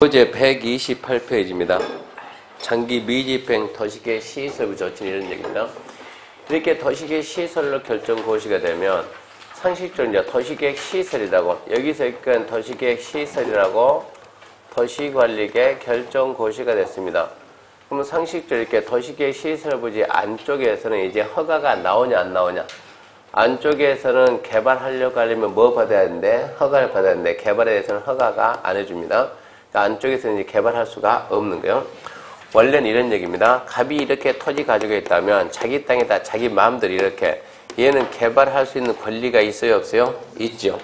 어제 128페이지입니다. 장기 미집행 도시계 시설부 조치 이런 얘기입니다. 이렇게 도시계획 시설로 결정고시가 되면 상식적으로 이제 도시계획 시설이라고 여기서 이끈 도시계획 시설이라고 도시관리계 결정고시가 됐습니다. 그러면 상식적으로 이렇게 도시계획 시설부지 안쪽에서는 이제 허가가 나오냐 안 나오냐. 안쪽에서는 개발하려고 하려면 뭐 받아야 되는데 허가를 받아야 되는데 개발에 대해서는 허가가 안 해줍니다. 안쪽에서는 이제 개발할 수가 없는 거예요. 원래는 이런 얘기입니다. 갑이 이렇게 토지 가지고 있다면 자기 땅에다 자기 마음대로 이렇게 얘는 개발할 수 있는 권리가 있어요 없어요? 있죠.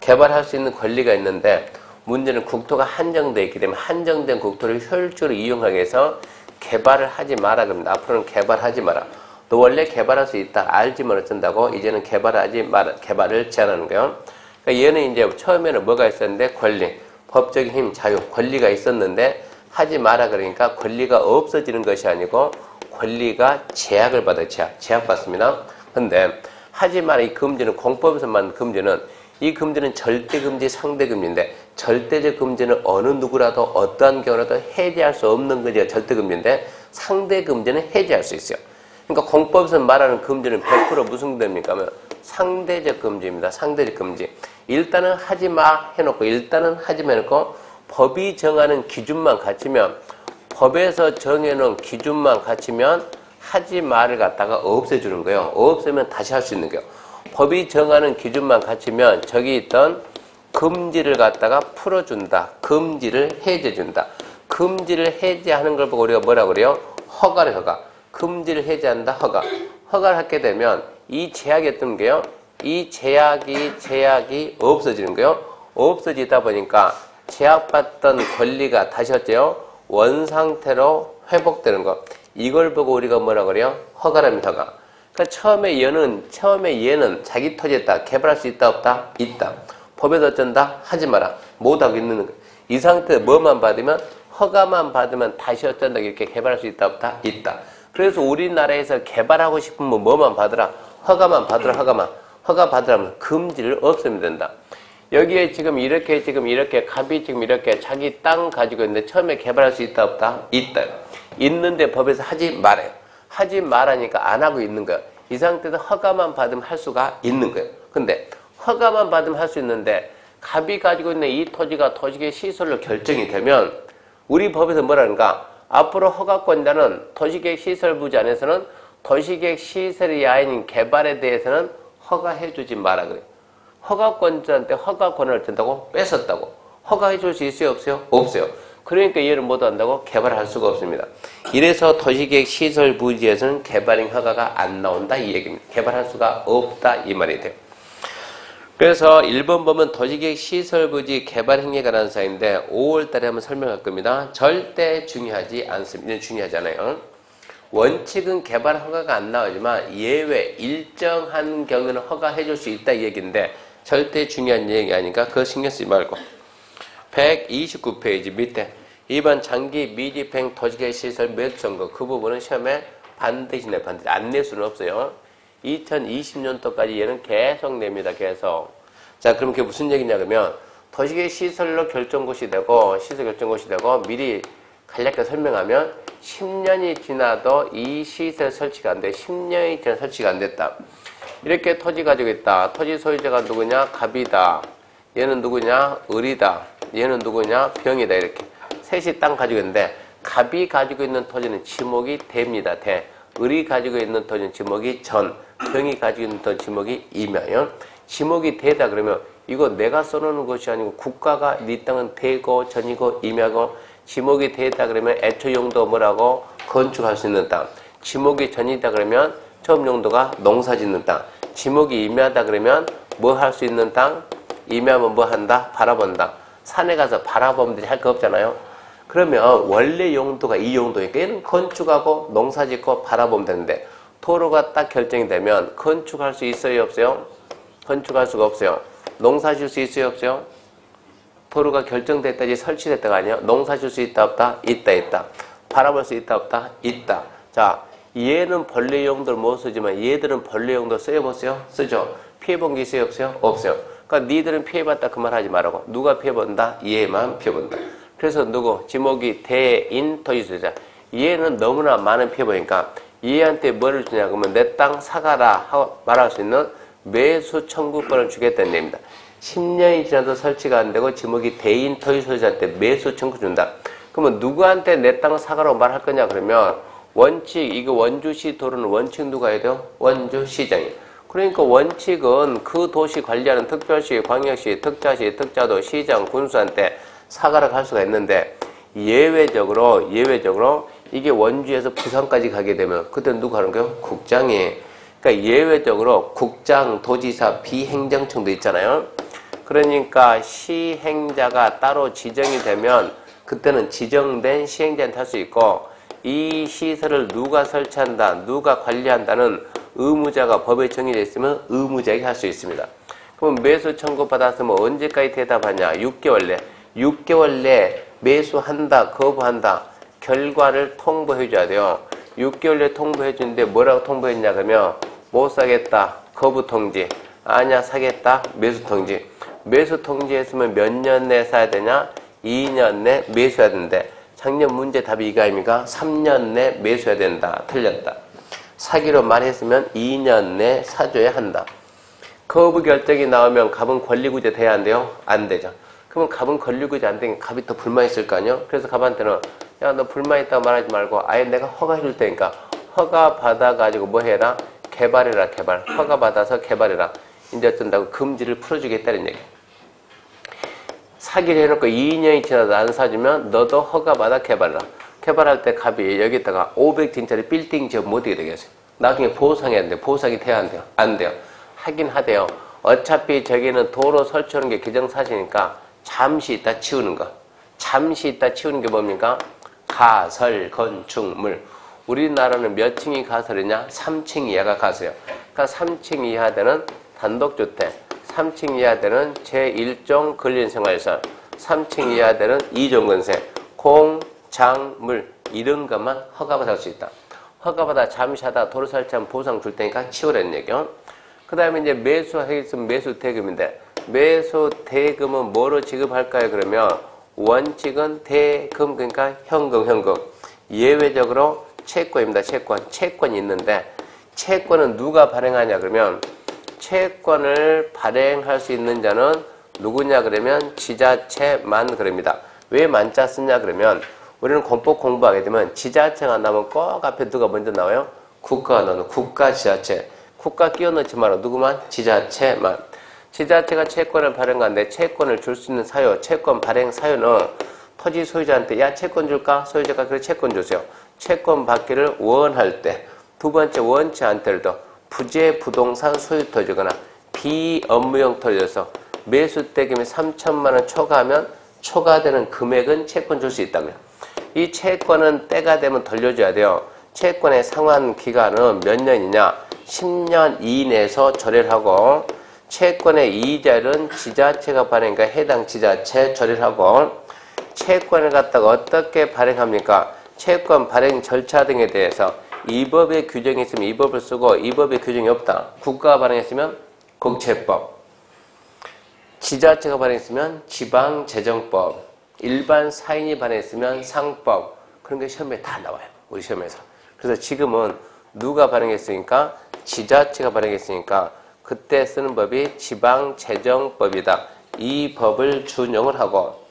개발할 수 있는 권리가 있는데 문제는 국토가 한정되어 있기 때문에 한정된 국토를 효율적으로 이용하기 위해서 개발을 하지 마라 그럽니다. 앞으로는 개발하지 마라. 너 원래 개발할 수 있다. 알지만 어쩐다고 이제는 개발하지 마라. 개발을 제한하는 거예요. 그러니까 얘는 이제 처음에는 뭐가 있었는데 권리, 법적인 힘, 자유, 권리가 있었는데 하지 마라 그러니까 권리가 없어지는 것이 아니고 권리가 제약을 받아요. 제약받습니다. 근데 하지 마라 이 금지는 공법에서 만든 금지는 이 금지는 절대금지, 상대금지인데 절대적 금지는 어느 누구라도 어떠한 경우라도 해제할 수 없는 것이 절대금지인데 상대금지는 해제할 수 있어요. 그러니까 공법에서 말하는 금지는 100% 무슨 금지입니까? 하면 상대적 금지입니다. 상대적 금지. 일단은 하지 마 해놓고 일단은 하지 마 해놓고 법이 정하는 기준만 갖추면 법에서 정해놓은 기준만 갖추면 하지 마를 갖다가 없애주는 거예요. 없애면 다시 할 수 있는 거예요. 법이 정하는 기준만 갖추면 저기 있던 금지를 갖다가 풀어준다. 금지를 해제준다. 금지를 해제하는 걸 보고 우리가 뭐라고 그래요? 허가를 허가. 금지를 해제한다. 허가. 허가를 하게 되면 이 제약이 어떤 게요? 이 제약이 없어지는 거예요. 없어지다 보니까 제약받던 권리가 다시 어째요? 원상태로 회복되는 것. 이걸 보고 우리가 뭐라 그래요? 허가랍니다. 허가. 그러니까 처음에 얘는 자기 토지에다 개발할 수 있다 없다? 있다. 법에서 어쩐다? 하지 마라. 못하고 있는 거예요. 이 상태에서 뭐만 받으면 허가만 받으면 다시 어쩐다? 이렇게 개발할 수 있다 없다? 있다. 그래서 우리나라에서 개발하고 싶으면 뭐만 받으라? 허가만 받으라. 허가 받으라면 금지를 없애면 된다. 여기에 지금 이렇게 갑이 지금 이렇게 자기 땅 가지고 있는데 처음에 개발할 수 있다 없다? 있다. 있는데 법에서 하지 말아요. 하지 말라니까 안 하고 있는 거예요. 이 상태에서 허가만 받으면 할 수가 있는 거예요. 근데 허가만 받으면 할 수 있는데 갑이 가지고 있는 이 토지가 도시계획 시설로 결정이 되면 우리 법에서 뭐라는가? 앞으로 허가권자는 도시계획 시설부지 안에서는 도시계획 시설이 아닌 개발에 대해서는 허가해주지 마라 그래요. 허가권자한테 허가권을 준다고 뺏었다고. 허가해줄 수 있어요 없어요? 없어요. 그러니까 얘를 못 한다고 개발할 수가 없습니다. 이래서 도시계획 시설부지에서는 개발행 허가가 안 나온다 이 얘기입니다. 개발할 수가 없다 이 말이 돼요. 그래서 1번 보면 도시계획 시설부지 개발행위에 관한 사항인데 5월달에 한번 설명할 겁니다. 절대 중요하지 않습니다. 중요하잖아요. 원칙은 개발 허가가 안 나오지만 예외 일정한 경우는 허가해 줄 수 있다 이 얘기인데 절대 중요한 얘기 아니니까 그거 신경 쓰지 말고 129페이지 밑에 2번 장기 미집행 도시계획 시설 매수청구 그 부분은 시험에 반드시 내 반드시 안 낼 수는 없어요. 2020년도까지 얘는 계속 냅니다. 계속. 자 그럼 그게 무슨 얘기냐 그러면 도시계획 시설로 결정고시 되고 시설 결정고시 되고 미리 간략하게 설명하면 10년이 지나도 이 시설 설치가 안 돼. 10년이 지나 설치가 안 됐다. 이렇게 토지 가지고 있다. 토지 소유자가 누구냐? 갑이다. 얘는 누구냐? 을이다. 얘는 누구냐? 병이다. 이렇게. 셋이 땅 가지고 있는데 갑이 가지고 있는 토지는 지목이 대입니다. 대. 을이 가지고 있는 토지는 지목이 전. 병이 가지고 있는 토지 지목이 임이에요. 지목이 대다 그러면 이거 내가 써놓는 것이 아니고 국가가 네 땅은 대고 전이고 임하고 지목이 대다 그러면 애초 용도 뭐라고? 건축할 수 있는 땅. 지목이 전이다 그러면 처음 용도가 농사 짓는 땅. 지목이 임야다 그러면 뭐 할 수 있는 땅? 임야면 뭐 한다? 바라본다. 산에 가서 바라보면 되지 할 거 없잖아요. 그러면 원래 용도가 이 용도니까 얘는 건축하고 농사 짓고 바라보면 되는데 도로가 딱 결정이 되면 건축할 수 있어요 없어요? 건축할 수가 없어요. 농사 질 수 있어요 없어요? 도로가 결정됐다지 설치됐다가 아니야. 농사 질 수 있다 없다? 있다. 바라볼 수 있다 없다? 있다. 자, 얘는 벌레 용도를 못 쓰지만 얘들은 벌레 용도 써보세요? 쓰죠. 피해본 게 있어요 없어요? 없어요. 그러니까 니들은 피해봤다 그 말 하지 말라고. 누가 피해본다? 얘만 피해본다. 그래서 누구? 지목이 대인 토지소유자. 얘는 너무나 많은 피해보니까 얘한테 뭐를 주냐 그러면 내 땅 사가라 하고 말할 수 있는 매수 청구권을 주겠다는 얘기입니다. 10년이 지나도 설치가 안 되고 지목이 대인 토지소유자한테 매수 청구 준다. 그러면 누구한테 내 땅 사가라고 말할 거냐 그러면 원칙, 이거 원주시 도로는 원칙 누가 해야 돼요? 원주시장이에요. 그러니까 원칙은 그 도시 관리하는 특별시, 광역시, 특자시, 특자도, 시장, 군수한테 사가라고 할 수가 있는데 예외적으로 이게 원주에서 부산까지 가게 되면 그때 누가 하는 거예요? 국장이. 그러니까 예외적으로 국장, 도지사, 비행정청도 있잖아요. 그러니까 시행자가 따로 지정이 되면 그때는 지정된 시행자한테 할 수 있고 이 시설을 누가 설치한다, 누가 관리한다는 의무자가 법에 정해져 있으면 의무자에게 할 수 있습니다. 그럼 매수 청구 받았으면 언제까지 대답하냐? 6개월 내. 6개월 내 매수한다, 거부한다. 결과를 통보해 줘야 돼요. 6개월 내 통보해 주는데 뭐라고 통보했냐 그러면 못 사겠다, 거부 통지. 아니야, 사겠다, 매수 통지. 매수 통지했으면 몇 년 내에 사야 되냐? 2년 내 매수해야 되는데 작년 문제 답이 이거 아닙니까? 3년 내 매수해야 된다. 틀렸다. 사기로 말했으면 2년 내 사줘야 한다. 거부 결정이 나오면 갑은 권리구제 돼야 안 돼요? 안 되죠. 그러면 갑은 권리구제 안 되니까 갑이 또 불만 있을 거 아니에요? 그래서 갑한테는 야, 너 불만 있다고 말하지 말고 아예 내가 허가해 줄 테니까 허가 받아가지고 뭐 해라? 개발해라, 개발. 허가 받아서 개발해라. 이제 어쩐다고 금지를 풀어주겠다는 얘기. 사기를 해놓고 2년이 지나도 안 사주면 너도 허가 받아 개발해라. 개발할 때 갑이 여기다가 500층짜리 빌딩 지으면 어떻게 되겠어요? 나중에 보상해야 돼요. 보상이 돼야 안 돼요? 안 돼요. 하긴 하대요. 어차피 저기는 도로 설치하는 게 기정사실이니까 잠시 있다 치우는 거. 잠시 있다 치우는 게 뭡니까? 가설, 건축물. 우리나라는 몇 층이 가설이냐? 3층 이하가 가설이에요. 그러니까 3층 이하 되는 단독주택, 3층 이하 되는 제1종 근린생활시설, 3층 이하 되는 2종 건설, 공작물 이런 것만 허가받을 수 있다. 허가받아 잠시 하다 도로 설치하면 보상 줄 테니까 치우라는 얘기요. 그 다음에 이제 매수하겠으면 매수대금인데 매수대금은 뭐로 지급할까요? 그러면 원칙은 대금, 그러니까 현금. 예외적으로 채권입니다. 채권이 있는데 채권은 누가 발행하냐 그러면 채권을 발행할 수 있는 자는 누구냐 그러면 지자체만 그럽니다. 왜 만자 쓰냐 그러면 우리는 공법 공부하게 되면 지자체가 나오면 꼭 앞에 누가 먼저 나와요? 국가가 나오는 국가 지자체. 국가 끼워 넣지 말고 누구만? 지자체만. 지자체가 채권을 발행하는데 채권을 줄 수 있는 사유, 채권 발행 사유는 토지 소유자한테 야 채권 줄까? 소유자가 그래 채권 주세요. 채권 받기를 원할 때. 두 번째 원치 않더라도 부재 부동산 소유 토지거나 비업무용 토지에서 매수대금이 3천만 원 초과하면 초과되는 금액은 채권 줄 수 있다고요. 이 채권은 때가 되면 돌려줘야 돼요. 채권의 상환 기간은 몇 년이냐? 10년 이내에서 조례를 하고 채권의 이자는 지자체가 발행하니까 해당 지자체 조례를 하고 채권을 갖다가 어떻게 발행합니까? 채권 발행 절차 등에 대해서 이 법에 규정이 있으면 이 법을 쓰고 이 법에 규정이 없다. 국가가 발행했으면 국채법, 지자체가 발행했으면 지방재정법, 일반 사인이 발행했으면 상법. 그런 게 시험에 다 나와요. 우리 시험에서. 그래서 지금은 누가 발행했으니까 지자체가 발행했으니까 그때 쓰는 법이 지방재정법이다. 이 법을 준용을 하고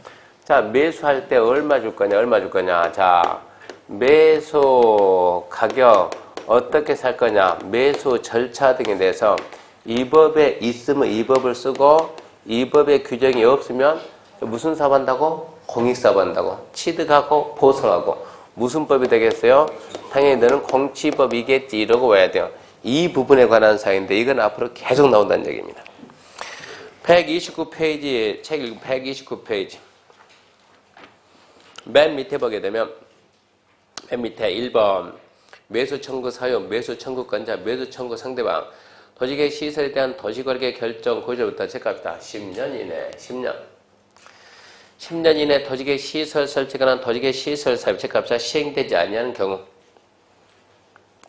자 매수할 때 얼마 줄 거냐 자 매수 가격 어떻게 살 거냐 매수 절차 등에 대해서 이 법에 있으면 이 법을 쓰고 이 법에 규정이 없으면 무슨 사업 한다고? 공익사업 한다고. 취득하고 보상하고. 무슨 법이 되겠어요? 당연히 너는 공치법이겠지 이러고 와야 돼요. 이 부분에 관한 사항인데 이건 앞으로 계속 나온다는 얘기입니다. 129페이지 책 읽고 129페이지 맨 밑에 보게 되면 맨 밑에 1번 매수 청구 사유, 매수 청구권자, 매수 청구 상대방 도시계획 시설에 대한 도시거래 결정 고지부터 체크합니다. 10년 이내 10년 이내 도시계획 시설 설치가 난 도시계획 시설 사업 체크합니다. 시행되지 아니하는 경우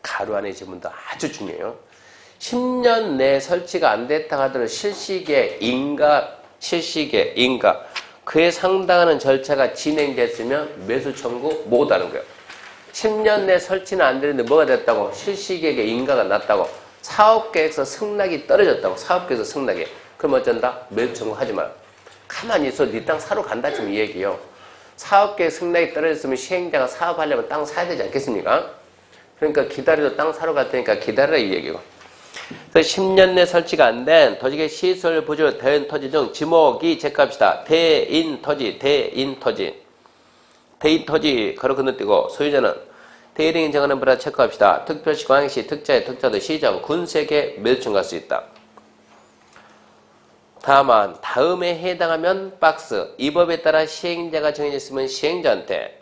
가로 안에 지문도 아주 중요해요. 10년 내 설치가 안 됐다 하더라도 실시계 인가 그에 상당하는 절차가 진행됐으면 매수 청구 못하는 거예요. 10년 내 설치는 안 되는데 뭐가 됐다고? 실시계획에 인가가 났다고. 사업계획서 승낙이 떨어졌다고. 사업계획서 승낙이. 그럼 어쩐다? 매수 청구하지 마라. 가만히 있어. 네 땅 사러 간다 지금 이 얘기예요. 사업계획 승낙이 떨어졌으면 시행자가 사업하려면 땅 사야 되지 않겠습니까? 그러니까 기다려도 땅 사러 갈 테니까 기다려라 이 얘기고. 그래서 10년 내 설치가 안 된 토지의 시설 부지로 된 토지 중 지목이 체크합시다. 대인 토지, 대인 토지. 대인 토지 가로 건너뛰고 소유자는 대인이 정하는 바라 체크합시다. 특별시, 광역시, 특자의 특자도 시정, 군세계 매수 청구할 수 있다. 다만 다음에 해당하면 박스. 이 법에 따라 시행자가 정해졌으면 시행자한테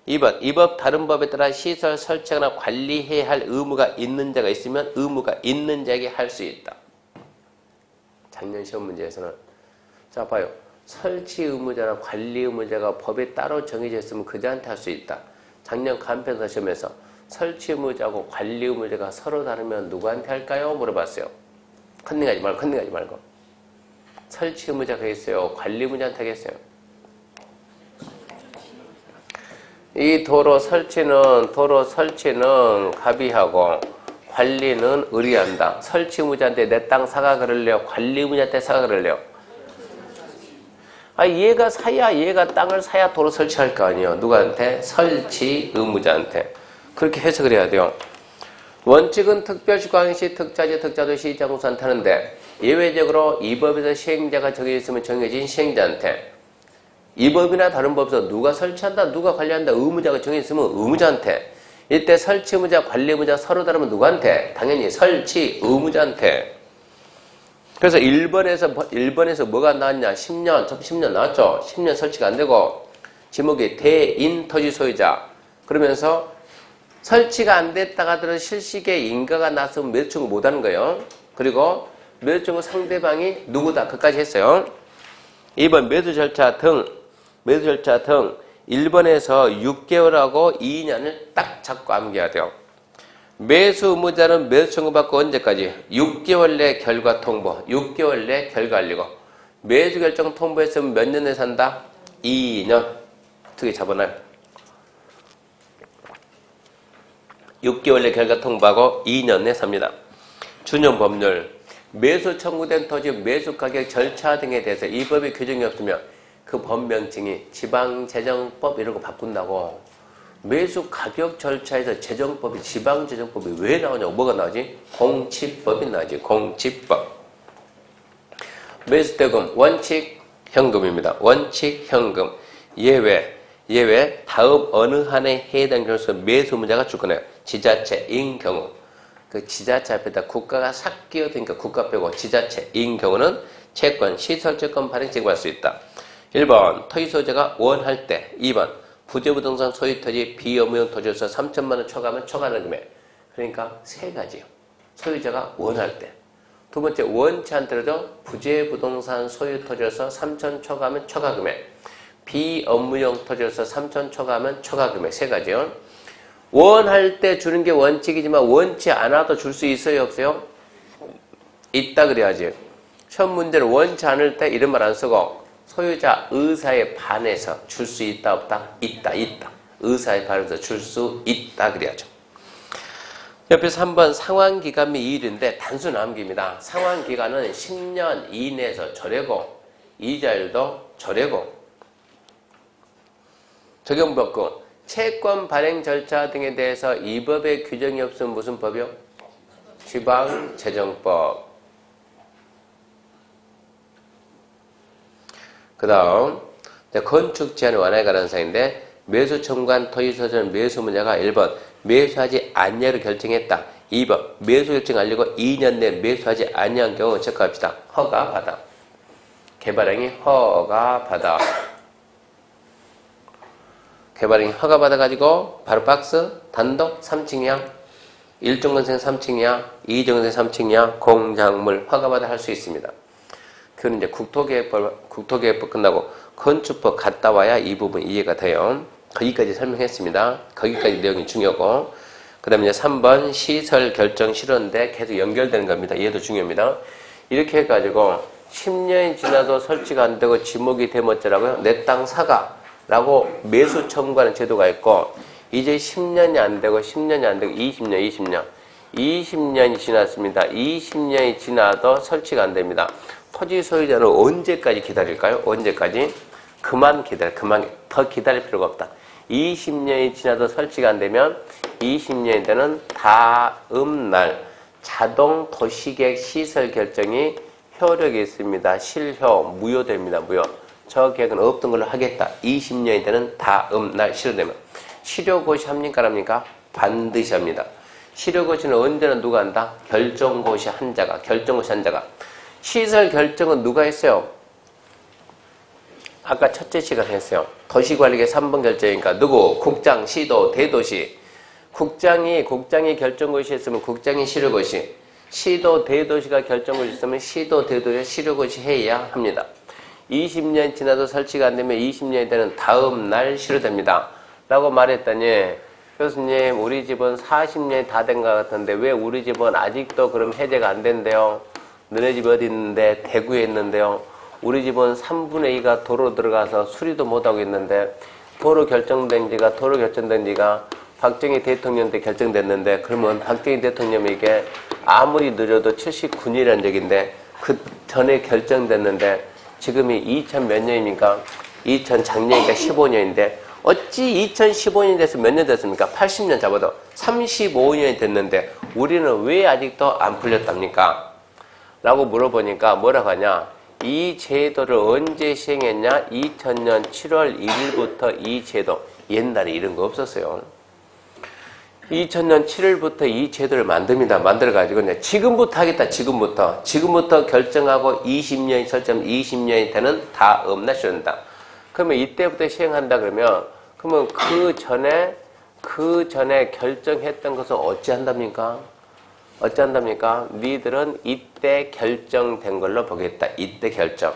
2번, 이 법 다른 법에 따라 시설 설치하거나 관리해야 할 의무가 있는 자가 있으면 의무가 있는 자에게 할 수 있다. 작년 시험 문제에서는 자 봐요. 설치 의무자나 관리 의무자가 법에 따로 정해져 있으면 그자한테 할 수 있다. 작년 간편서 시험에서 설치 의무자하고 관리 의무자가 서로 다르면 누구한테 할까요? 물어봤어요. 컨닝하지 말고. 설치 의무자가 있어요. 관리 의무자한테 하겠어요. 이 도로 설치는 갑이하고 관리는 의리한다. 설치 의무자한테 내 땅 사가 그럴래요? 관리 의무자한테 사가 그럴래요? 아, 얘가 땅을 사야 도로 설치할 거 아니에요. 누구한테? 설치 의무자한테. 그렇게 해석을 해야 돼요. 원칙은 특별시, 광역시, 특자지, 특자도시, 장소한테 하는데 예외적으로 이 법에서 시행자가 정해져 있으면 정해진 시행자한테, 이 법이나 다른 법에서 누가 설치한다, 누가 관리한다, 의무자가 정해있으면 의무자한테, 이때 설치 의무자, 관리 의무자 서로 다르면 누구한테? 당연히 설치 의무자한테. 그래서 1번에서 뭐가 나왔냐? 10년 나왔죠? 10년 설치가 안 되고, 지목이 대인 토지 소유자. 그러면서 설치가 안 됐다가 하더라도 실시계 인가가 났으면 매수 청구 못 하는 거예요. 그리고 매수 청구 상대방이 누구다? 그까지 했어요. 2번 매수 절차 등 1번에서 6개월하고 2년을 딱 잡고 암기해야 돼요. 매수 의무자는 매수 청구받고 언제까지? 6개월 내 결과 통보. 6개월 내 결과 알리고. 매수 결정 통보했으면 몇 년 내에 산다? 2년. 어떻게 잡아놔요? 6개월 내 결과 통보하고 2년 내 삽니다. 준용 법률. 매수 청구된 토지 매수 가격 절차 등에 대해서 이 법의 규정이 없으면 그 법명칭이 지방재정법 이런 거 바꾼다고. 매수 가격 절차에서 재정법이 지방재정법이 왜 나오냐고. 뭐가 나오지? 공치법이 나오지. 공치법. 매수대금 원칙 현금입니다. 원칙 현금. 예외 다음 어느 한에 해당 경우에서 매수 의무자가 주권해요. 지자체인 경우. 그 지자체 앞에다 국가가 싹 끼어드니까 국가 빼고 지자체인 경우는 채권, 시설채권 발행 제공할 수 있다. 1번 토지 소유자가 원할 때. 2번 부재부동산 소유토지 비업무용 토지로서 3천만 원 초과하면 초과하는 금액. 그러니까 세 가지요. 소유자가 원할 때. 두 번째 원치 않더라도 부재부동산 소유토지로서 3천 초과하면 초과 금액. 비업무용 토지로서 3천 초과하면 초과 금액. 세 가지요. 원할 때 주는 게 원칙이지만 원치 않아도 줄 수 있어요? 없어요? 있다 그래야지. 시험 문제는 원치 않을 때 이런 말 안 쓰고 소유자 의사에 반해서 줄 수 있다 없다? 있다. 의사에 반해서 줄 수 있다 그래야죠. 옆에서 한번 상환기간 및 이율인데 단순 암기입니다. 상환기간은 10년 이내에서 절회고 이자율도 절회고. 적용법규 채권 발행 절차 등에 대해서 이 법의 규정이 없으면 무슨 법이요? 지방재정법. 그 다음 건축 제한 완화에 관한 사항인데 매수 청구한 토지 소유자는 매수 의무자가 1번 매수하지 않냐로 결정했다. 2번 매수 결정 알리고 2년 내 매수하지 않냐한 경우 체크합시다. 허가받아. 개발행위 허가받아. 개발행위 허가받아가지고 바로 박스 단독 3층이야. 1종건생 3층이야. 2종건생 3층이야. 공작물 허가받아 할 수 있습니다. 그건 이제 국토계획법 끝나고 건축법 갔다 와야 이 부분 이해가 돼요. 거기까지 설명했습니다. 거기까지 내용이 중요하고. 그 다음에 이제 3번 시설 결정 실현인데 계속 연결되는 겁니다. 얘도 중요합니다. 이렇게 해가지고 10년이 지나도 설치가 안 되고 지목이 되면 어쩌라고요? 내 땅 사가 라고 매수 청구하는 제도가 있고, 이제 10년이 안 되고 10년이 안 되고 20년이 지났습니다. 20년이 지나도 설치가 안 됩니다. 토지 소유자는 언제까지 기다릴까요? 언제까지? 그만 더 기다릴 필요가 없다. 20년이 지나도 설치가 안 되면 20년이 되는 다음 날 자동 도시계획 시설 결정이 효력이 있습니다. 실효, 무효됩니다. 무효. 저 계획은 없던 걸로 하겠다. 20년이 되는 다음 날 실효되면. 실효고시 합니까? 안 합니까? 반드시 합니다. 실효고시는 언제나 누가 한다? 결정고시 한자가. 시설 결정은 누가 했어요? 아까 첫째 시간 했어요. 도시관리계 3번 결정이니까 누구? 국장, 시도, 대도시. 국장이 결정고시 했으면 국장이 실효고시. 시도, 대도시가 결정고시 했으면 시도, 대도시가 실효고시 해야 합니다. 20년 지나도 설치가 안 되면 20년이 되는 다음 날 실효됩니다. 라고 말했더니, 교수님, 우리 집은 40년이 다 된 것 같은데 왜 우리 집은 아직도 그럼 해제가 안 된대요? 너네 집 어디 있는데? 대구에 있는데요. 우리 집은 3분의 2가 도로 들어가서 수리도 못하고 있는데 도로 결정된 지가 박정희 대통령 때 결정됐는데, 그러면 박정희 대통령에게 아무리 늦어도 79년이라는 적인데 그 전에 결정됐는데 지금이 2000 몇 년입니까? 2000 작년이니까 15년인데 어찌 2015년이 돼서 몇 년 됐습니까? 80년 잡아도 35년이 됐는데 우리는 왜 아직도 안 풀렸답니까? 라고 물어보니까 뭐라고 하냐? 이 제도를 언제 시행했냐? 2000년 7월 1일부터 이 제도, 옛날에 이런 거 없었어요. 2000년 7월부터 이 제도를 만듭니다. 만들어가지고 이제 지금부터 하겠다. 지금부터 결정하고 20년이 설정하면 20년이 되는 다음 날 시행한다. 그러면 이때부터 시행한다 그러면 그 전에 결정했던 것을 어찌한답니까? 니들은 이때 결정된 걸로 보겠다. 이때 결정.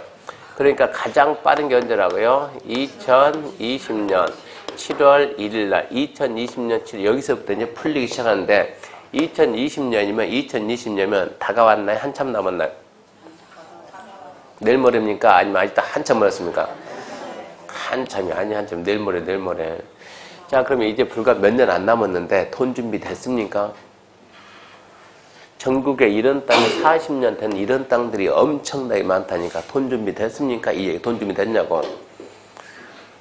그러니까 가장 빠른 게 언제라고요? 2020년 7월 1일 날, 2020년 7월, 여기서부터 이제 풀리기 시작하는데, 2020년이면 다가왔나요? 한참 남았나요? 내일 모레입니까? 아니면 아직도 한참 멀었습니까? 한참, 내일 모레. 자, 그러면 이제 불과 몇 년 안 남았는데, 돈 준비 됐습니까? 전국에 이런 땅이 40년 된 이런 땅들이 엄청나게 많다니까, 돈 준비 됐습니까? 이 얘기, 돈 준비 됐냐고.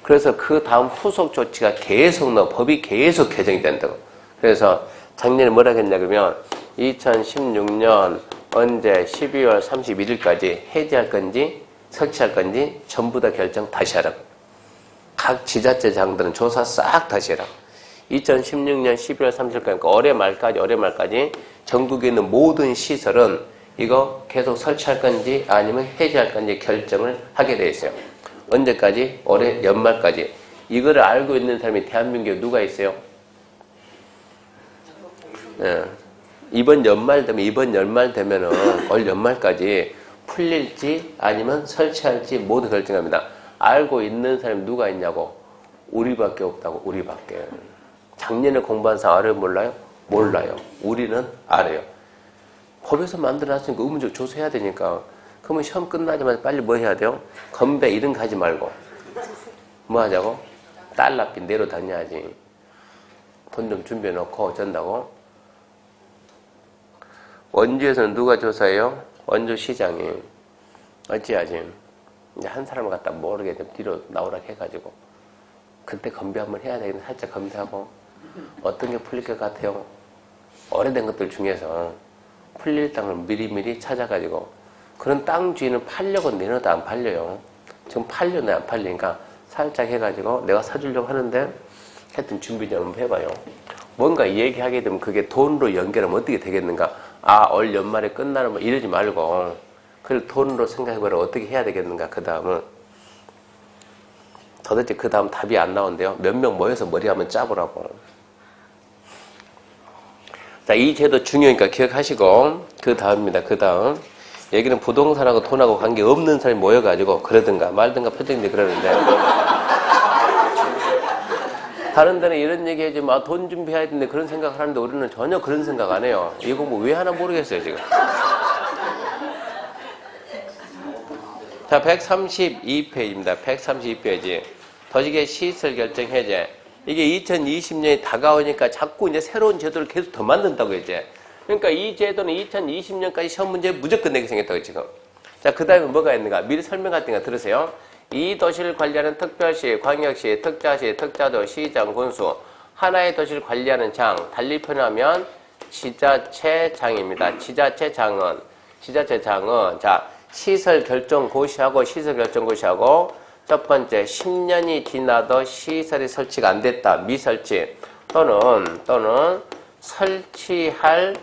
그래서 그 다음 후속 조치가 계속 법이 계속 개정이 된다고. 그래서 작년에 뭐라 했냐 그러면 2016년 언제 12월 31일까지 해제할 건지 설치할 건지 전부 다 결정 다시 하라고. 각 지자체장들은 조사 싹 다시 해라. 2016년 12월 30일까지, 그러니까 올해 말까지 전국에 있는 모든 시설은 이거 계속 설치할 건지 아니면 해제할 건지 결정을 하게 돼 있어요. 언제까지? 올해 연말까지. 이거를 알고 있는 사람이 대한민국에 누가 있어요? 예. 이번 연말 되면은 올 연말까지 풀릴지 아니면 설치할지 모두 결정합니다. 알고 있는 사람이 누가 있냐고. 우리밖에 없다고. 우리밖에. 작년에 공부한 사람 알아요? 몰라요? 몰라요. 우리는 알아요. 법에서 만들어놨으니까 의문적 조사해야 되니까. 그러면 시험 끝나자마자 빨리 뭐 해야 돼요? 건배 이런 거 하지 말고 뭐 하자고? 달러빚 내로 다녀야지. 돈 좀 준비해 놓고 어쩐다고? 원주에서는 누가 조사해요? 원주시장이. 어찌하지? 이제 한 사람을 갖다 모르게 되면 뒤로 나오라고 해가지고 그때 건배 한번 해야 되겠네. 살짝 건배하고 어떤 게 풀릴 것 같아요? 오래된 것들 중에서 풀릴 땅을 미리미리 찾아가지고, 그런 땅 주인은 팔려고 내놔도 안 팔려요. 지금 팔려도 안 팔리니까 살짝 해가지고 내가 사주려고 하는데 하여튼 준비 좀 해봐요. 뭔가 얘기하게 되면 그게 돈으로 연결하면 어떻게 되겠는가? 올 연말에 끝나는 뭐 이러지 말고 그걸 돈으로 생각해보라. 어떻게 해야 되겠는가? 그 다음은 도대체 그 다음 답이 안 나온대요. 몇 명 모여서 머리 한번 짜보라고. 자, 이 제도 중요하니까 기억하시고 그 다음입니다. 그 다음. 여기는 부동산하고 돈하고 관계 없는 사람이 모여가지고 그러든가 말든가 표정인데 그러는데 다른 데는 이런 얘기 해주면 돈 준비해야 되는데 그런 생각을 하는데 우리는 전혀 그런 생각 안 해요. 이거 뭐 왜 하나 모르겠어요 지금. 자, 132페이지입니다. 132페이지. 도시계 시설 결정 해제. 이게 2020년이 다가오니까 자꾸 이제 새로운 제도를 계속 더 만든다고 이제. 그러니까 이 제도는 2020년까지 시험 문제 무조건 내게 생겼다고 지금. 자, 그 다음에 뭐가 있는가? 미리 설명할 테니까 들으세요. 이 도시를 관리하는 특별시, 광역시, 특자시, 특자도, 시장, 군수. 하나의 도시를 관리하는 장. 달리 표현하면 지자체장입니다. 지자체장은. 자, 시설 결정 고시하고 시설 결정 고시하고 첫 번째 10년이 지나도 시설이 설치가 안 됐다. 미설치 또는 설치할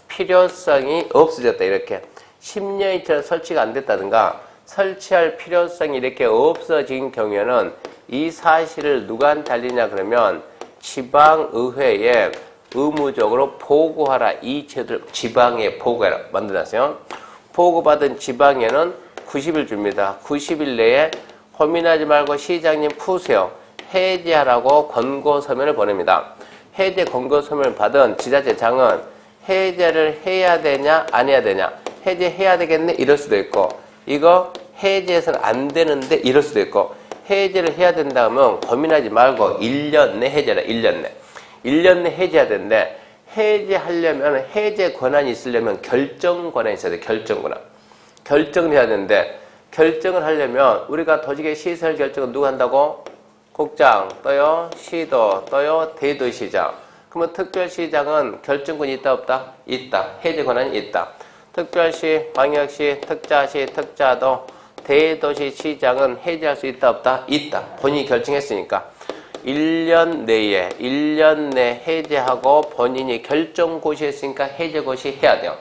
필요성이 없어졌다. 이렇게 10년이 지나도 설치가 안 됐다든가 설치할 필요성이 이렇게 없어진 경우에는 이 사실을 누구한테 알리냐 그러면 지방의회에 의무적으로 보고하라. 이 제도를 지방에 보고해라. 만들어놨어요. 보고받은 지방에는 90일 줍니다. 90일 내에 고민하지 말고 시장님 푸세요. 해제하라고 권고서면을 보냅니다. 해제 권고서면을 받은 지자체장은 해제를 해야 되냐 안 해야 되냐. 해제해야 되겠네 이럴 수도 있고 이거 해제해서는 안 되는데 이럴 수도 있고 해제를 해야 된다면 고민하지 말고 1년 내 해제라. 1년 내. 1년 내 해제해야 되는데 해제하려면 해제 권한이 있으려면 결정 권한이 있어야 돼. 결정 권한. 결정을 해야 되는데 결정을 하려면 우리가 도시계 시설 결정은 누가 한다고? 국장 떠요. 시도 떠요. 대도시장. 그러면 특별시장은 결정권이 있다 없다? 있다. 해제 권한이 있다. 특별시, 광역시, 특자시, 특자도, 대도시시장은 해제할 수 있다 없다? 있다. 본인이 결정했으니까. 1년 내 해제하고 본인이 결정 고시했으니까 해제 고시 해야 돼요.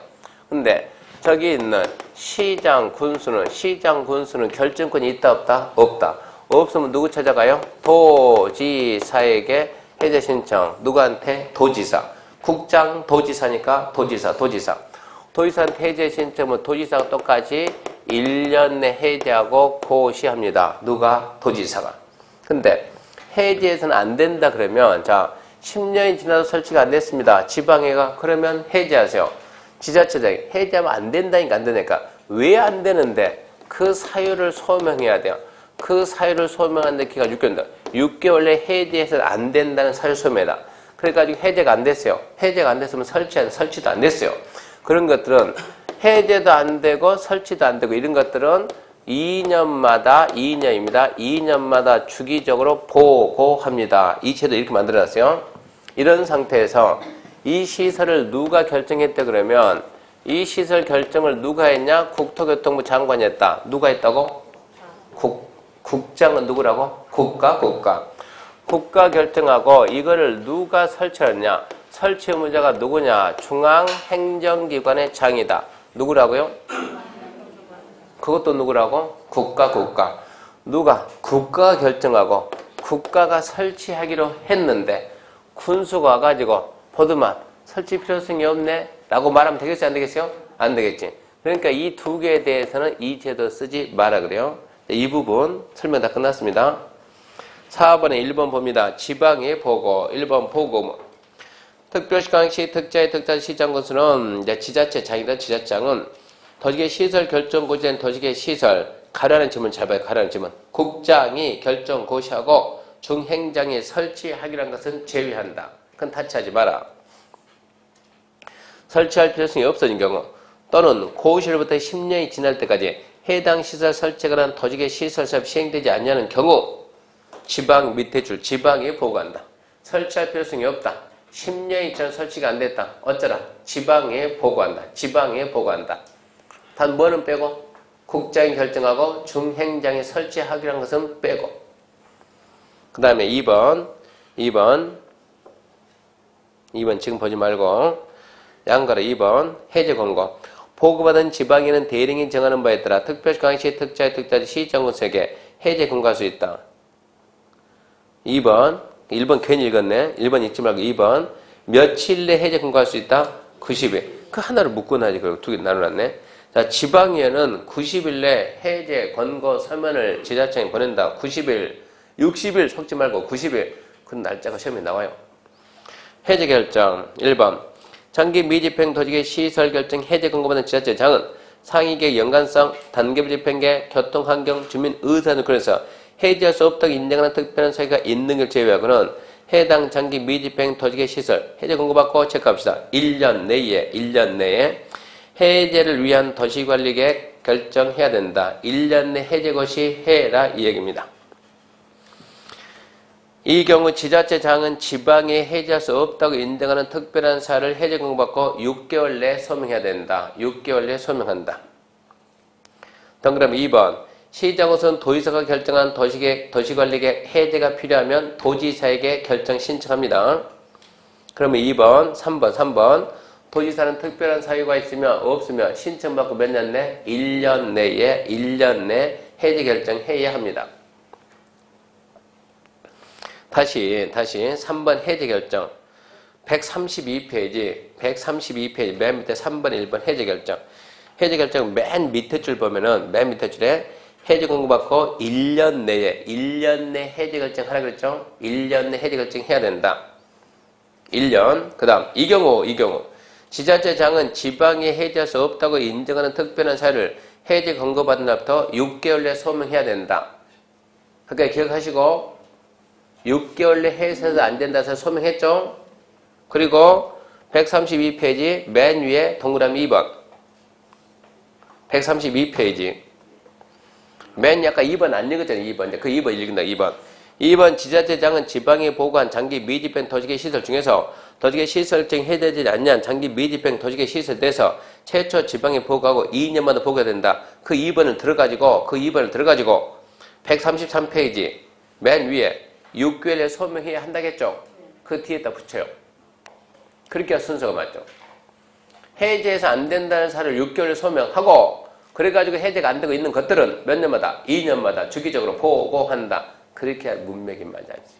근데 저기 있는 시장 군수는 결정권이 있다 없다? 없다. 없으면 누구 찾아가요? 도지사에게 해제 신청. 누구한테? 도지사. 국장 도지사니까 도지사한테 해제 신청은 도지사가 똑같이 1년 내 해제하고 고시합니다. 누가? 도지사가. 근데 해제해서는 안 된다 그러면 자 10년이 지나도 설치가 안 됐습니다. 지방회가 그러면 해제하세요. 지자체장이 해제하면 안 된다니까 안 되니까 왜 안 되는데 그 사유를 소명해야 돼요. 그 사유를 소명하는데 기간 6개월 6개월 내에 해제해서는 안 된다는 사유 소명이다. 그러니까 아직 해제가 안 됐어요. 해제가 안 됐으면 설치도 안 됐어요. 그런 것들은 해제도 안 되고 설치도 안 되고 이런 것들은 2년마다 주기적으로 보고합니다. 이 제도 이렇게 만들어놨어요. 이런 상태에서 이 시설을 누가 결정했다 그러면 이 시설 결정을 누가 했냐? 국토교통부 장관이 했다. 누가 했다고? 국장은 누구라고? 국가 결정하고 이거를 누가 설치했냐? 설치 의무자가 누구냐? 중앙행정기관의 장이다. 누구라고요? 그것도 누구라고? 국가. 누가? 국가가 결정하고 국가가 설치하기로 했는데 군수가 와가지고 보드만 설치 필요성이 없네 라고 말하면 되겠어요? 안 되겠어요? 안 되겠지. 그러니까 이 두 개에 대해서는 이 제도 쓰지 마라 그래요. 이 부분 설명 다 끝났습니다. 4번에 1번 봅니다. 지방의 보고 1번 보고 특별시, 광역시, 특자의 특자시, 시장 군수는 이제 지자체장이다. 지자체장은 도시계 시설 결정 고시된 도시계 시설 가라는 질문 잘 봐요. 가라는 질문. 국장이 결정 고시하고 중행장이 설치하기로 한 것은 제외한다. 그건 타치하지 마라. 설치할 필요성이 없어진 경우 또는 고시로부터 10년이 지날 때까지 해당 시설 설치가 한 도시계 시설 사업 시행되지 않냐는 경우 지방 밑에 줄 지방에 보고한다. 설치할 필요성이 없다. 10년이 지나 설치가 안 됐다. 어쩌라? 지방에 보고한다. 단 뭐는 빼고? 국장이 결정하고 중행장이 설치하기로 한 것은 빼고. 그 다음에 2번 지금 보지 말고 양가로 2번 해제 권고. 보고받은 지방에는 대령이 정하는 바에 따라 특별시, 광역시, 특자시, 시정군수에게 해제 권고할 수 있다. 1번 괜히 읽었네. 1번 읽지 말고 2번 며칠 내 해제 권고할 수 있다? 90일. 그 하나를 묶어놔야지. 그리고 두 개 나눠놨네. 자, 지방에는 90일 내 해제 권고 서면을 지자체에 보낸다. 90일, 60일 속지 말고 90일. 그 날짜가 시험에 나와요. 해제 결정 1번 장기 미집행 도시계 시설 결정 해제 권고받은 지자체장은 상위계획 연관성, 단계별 집행계획, 교통환경, 주민 의사는 그래서 해제할 수 없다고 인정하는 특별한 사유가 있는 걸 제외하고는 해당 장기 미집행 도시계획 시설 해제 공고받고 체크합시다. 1년 내에 해제를 위한 도시관리계획 결정해야 된다. 1년 내 해제 고시 해라 이 얘기입니다. 이 경우 지자체장은 지방에 해제할 수 없다고 인정하는 특별한 사유를 해제 공고받고 6개월 내에 소명해야 된다. 6개월 내에 소명한다. 동그라미 2번 시장으로서는 도지사가 결정한 도시계획, 도시관리계획 해제가 필요하면 도지사에게 결정 신청합니다. 그러면 2번, 3번 도지사는 특별한 사유가 있으면 없으면 신청받고 몇 년 내? 1년 내에 해제 결정해야 합니다. 다시 3번 해제 결정 132페이지 맨 밑에 3번 1번 해제 결정 맨 밑에 줄 보면은 맨 밑에 줄에 해제 공고받고 1년 내에 해제 결정하라 그랬죠? 1년 내 해제 결정해야 된다. 1년. 그 다음 이 경우 지자체장은 지방에 해제할 수 없다고 인정하는 특별한 사유를 해제 공고받은 날부터 6개월 내에 소명해야 된다. 그러니까 기억하시고 6개월 내 해제해서 안 된다 해서 소명했죠? 그리고 132페이지 맨 위에 동그라미 2번 132페이지 맨 아까 2번 안 읽었잖아요. 2번. 그 2번 읽는다. 2번 지자체장은 지방에 보고한 장기 미집행 도시계획 시설 중에서 도시계획 시설증 해제되지 않는 장기 미집행 도시계획 시설에 대해서 최초 지방에 보고하고 2년마다 보고해야 된다. 그 2번을 들어가지고 133페이지 맨 위에 6개월에 소명해야 한다겠죠? 그 뒤에다 붙여요. 그렇게 순서가 맞죠. 해제해서 안 된다는 사유를 6개월에 소명하고 그래가지고 해제가 안 되고 있는 것들은 몇 년마다? 2년마다 주기적으로 보고한다. 그렇게 할 문맥이 맞아야지.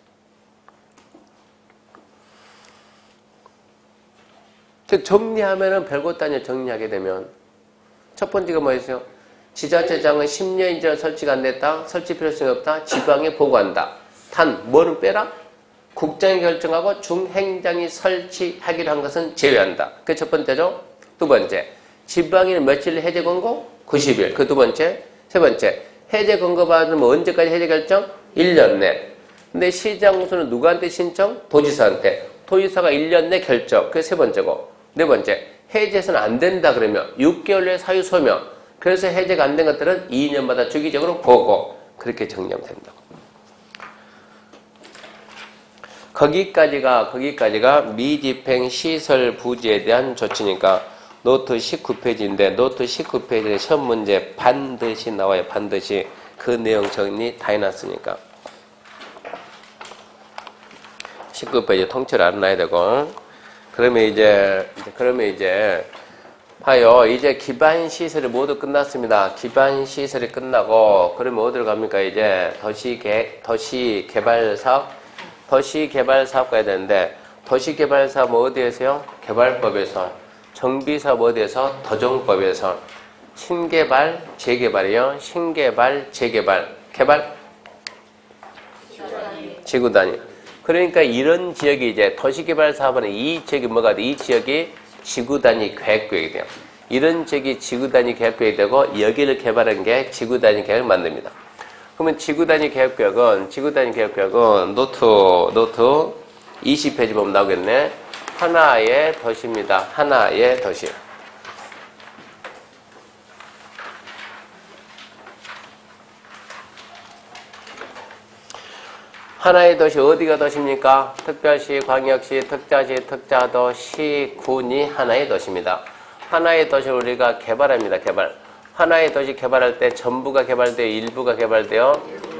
즉 정리하면은 별것도 아니야. 정리하게 되면 첫 번째가 뭐였어요? 지자체장은 10년 이전 설치가 안 됐다. 설치 필요성이 없다. 지방에 보고한다. 단 뭐는 빼라? 국장이 결정하고 중행장이 설치하기로 한 것은 제외한다. 그게 첫 번째죠. 두 번째, 지방에는 며칠 해제 권고? 90일. 그 두 번째. 세 번째, 해제 권고 받으면 언제까지 해제 결정? 1년 내. 근데 시장 우선은 누구한테 신청? 도지사한테. 도지사가 1년 내 결정. 그게 세 번째고. 네 번째, 해제해서는 안 된다 그러면 6개월 내 사유 소명. 그래서 해제가 안 된 것들은 2년마다 주기적으로 보고. 그렇게 정리하면 된다고. 거기까지가 미집행 시설 부지에 대한 조치니까 노트 19페이지인데 노트 19페이지에 시험 문제 반드시 나와요. 반드시. 그 내용 정리 다 해놨으니까. 19페이지 통째로 알아놔야 되고. 그러면 이제 봐요. 이제 기반 시설이 모두 끝났습니다. 기반 시설이 끝나고 그러면 어디로 갑니까? 이제 도시개발 사업 가야 되는데 도시개발사업 어디에서요? 개발법에서. 정비사업 어디에서? 도정법에서. 신개발, 재개발이요. 신개발, 재개발. 개발? 지구 단위. 그러니까 이런 지역이 이제 도시개발사업은 이 지역이 뭐가 돼? 이 지역이 지구 단위 계획구역이 돼요. 이런 지역이 지구 단위 계획구역이 되고 여기를 개발한 게 지구 단위 계획을 만듭니다. 그러면 지구 단위 계획구역은 노트 20페이지 보면 나오겠네. 하나의 도시입니다. 하나의 도시. 하나의 도시 어디가 도시입니까? 특별시, 광역시, 특자시, 특자도, 군이 하나의 도시입니다. 하나의 도시를 우리가 개발합니다. 개발. 하나의 도시 개발할 때 전부가 개발돼요? 일부가 개발돼요?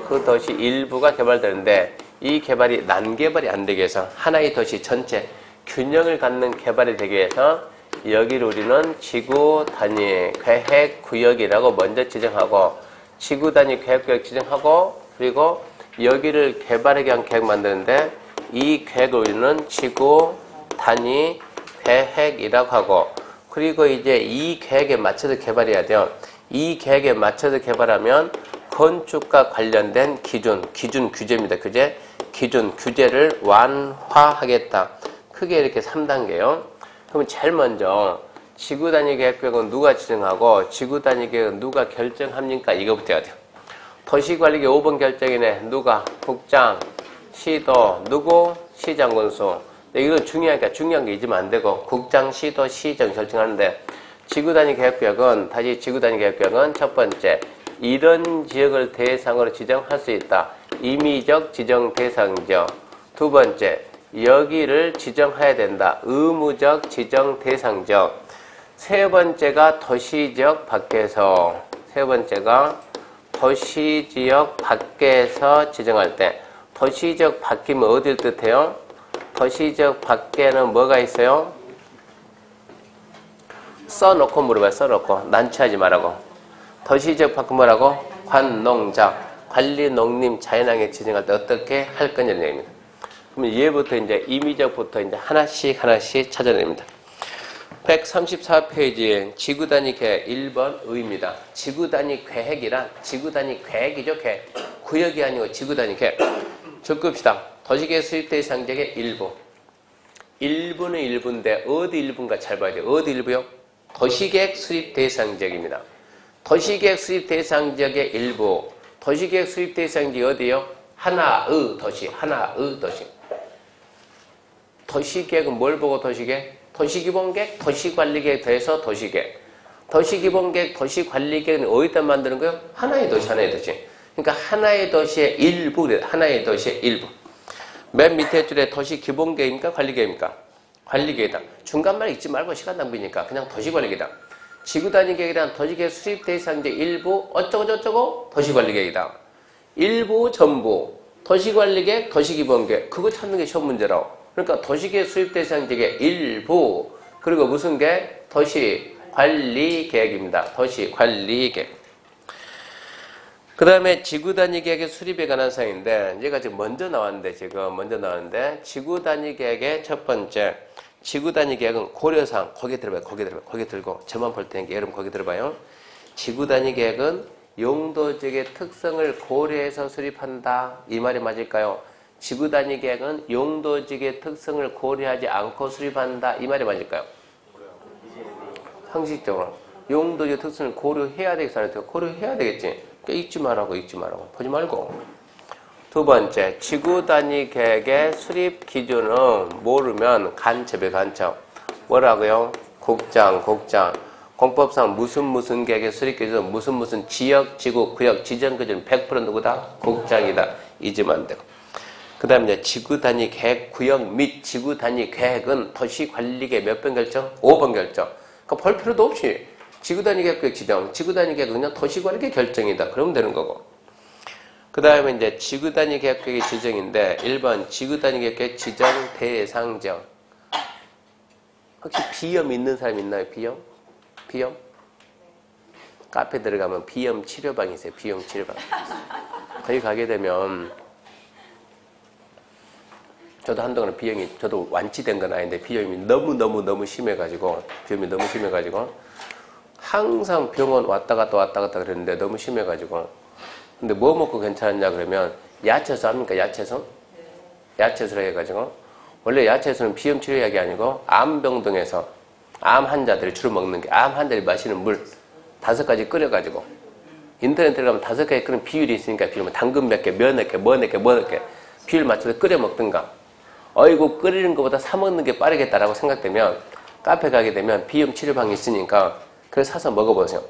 그 도시 일부가 개발되는데 이 개발이 난개발이 안 되게 해서 하나의 도시 전체 균형을 갖는 개발이 되기 위해서 여기를 우리는 지구 단위 계획 구역이라고 먼저 지정하고 지구 단위 계획 구역 지정하고 그리고 여기를 개발하기 위한 계획 만드는데 이 계획을 우리는 지구 단위 계획이라고 하고 그리고 이제 이 계획에 맞춰서 개발해야 돼요. 이 계획에 맞춰서 개발하면 건축과 관련된 기준 규제입니다. 기준 규제를 완화하겠다. 크게 이렇게 3단계요. 그러면 제일 먼저 지구 단위 계획은 누가 지정하고 지구 단위 계획은 누가 결정합니까? 이거부터 해야 돼요. 도시관리계 5번 결정이네. 누가? 국장, 시도, 누구? 시장군수. 이건 중요하니까 중요한 게 잊으면 안 되고 국장, 시도, 시정 결정하는데 지구 단위 계획은 다시 지구 단위 계획은 첫 번째 이런 지역을 대상으로 지정할 수 있다. 임의적 지정 대상적. 두 번째 여기를 지정해야 된다. 의무적 지정 대상적. 세 번째가 도시지역 밖에서. 세 번째가 도시지역 밖에서 지정할 때. 도시지역 밖이면 어딜 뜻해요? 도시지역 밖에는 뭐가 있어요? 써놓고 물어봐요. 써놓고. 난처하지 말라고. 도시지역 밖은 뭐라고? 관농자. 관리 농림 자연환경 지정할 때 어떻게 할 거냐는 얘기입니다. 그러면 얘부터 이제 임의적부터 이제 하나씩 찾아냅니다. 134페이지에 지구 단위 계획 1번 의입니다. 지구 단위 계획이란 지구 단위 계획이죠. 계획. 구역이 아니고 지구 단위 계획. 적읍시다. 도시계획 수립 대상지역의 일부. 일부는 일부인데 어디 일부인가 잘 봐야 돼요. 어디 일부요? 도시계획 수립 대상지역입니다. 도시계획 수립 대상지역의 일부. 도시계획 수립 대상지역이 어디요? 하나의 도시. 하나의 도시. 도시계획은 뭘 보고 도시계획? 도시기본계획, 도시관리계획 더해서 도시계획. 도시기본계획, 도시관리계획은 어디다 만드는 거예요? 하나의 도시, 하나의 도시. 그러니까 하나의 도시의 일부, 하나의 도시의 일부. 맨 밑에 줄에 도시기본계획입니까? 관리계획입니까? 관리계획이다. 중간말 읽지 말고 시간 낭비니까 그냥 도시관리계획이다. 지구단위계획이란 도시계획 수립 대상지역 일부 어쩌고저쩌고 도시관리계획이다. 일부 전부 도시관리계획, 도시기본계획 그거 찾는 게 시험 문제라고. 그러니까 도시계획 수립 대상지역의 일부 그리고 무슨 계획? 도시관리계획입니다. 도시관리계획. 그 다음에 지구단위계획의 수립에 관한 사항인데 얘가 지금 먼저 나왔는데 지구단위계획의 첫 번째 지구단위계획은 고려사항 거기에 들어봐요. 거기 들고 저만 볼 테니까 여러분 거기 들어봐요. 지구단위계획은 용도지역의 특성을 고려해서 수립한다. 이 말이 맞을까요? 지구단위계획은 용도지역의 특성을 고려하지 않고 수립한다. 이 말이 맞을까요? 상식적으로 용도지역 특성을 고려해야 되겠어. 고려해야 되겠지. 그러니까 읽지 말라고. 보지 말고. 두 번째, 지구단위계획의 수립 기준은 모르면 간첩이에요. 간첩. 뭐라고요? 국장. 공법상 무슨 계획의 수립 기준은 무슨 지역, 지구, 구역, 지정 기준 100% 누구다? 국장이다. 잊으면 안 되고. 그 다음에 이제 지구단위계획 구역 및 지구단위계획은 도시관리계획 몇 번 결정? 5번 결정. 그러니까 볼 필요도 없이 지구단위계획 구역 지정, 지구단위계획은 그냥 도시관리계획 결정이다. 그러면 되는 거고. 그 다음에 이제 지구단위계획 구역의 지정인데 1번 지구단위계획 지정 대상지역. 혹시 비염 있는 사람 있나요? 비염? 카페 들어가면 비염 치료방이 있어요. 비염 치료방. 거기 가게 되면 저도 한동안 비염이 저도 완치된 건 아닌데 비염이 너무 심해가지고 항상 병원 왔다 갔다 그랬는데 너무 심해가지고 근데 뭐 먹고 괜찮았냐 그러면 야채수 합니까? 야채수 해가지고 원래 야채수는 비염 치료약이 아니고 암병동에서 암 환자들이 주로 먹는 게 암 환자들이 마시는 물 5가지 끓여가지고 인터넷에 들어가면 5가지 끓는 비율이 있으니까 비율 당근 몇 개, 몇 개, 뭐 몇 개 비율 맞춰서 끓여 먹든가 어이구 끓이는 것보다 사 먹는 게 빠르겠다라고 생각되면 카페 가게 되면 비염 치료방이 있으니까 그걸 사서 먹어보세요.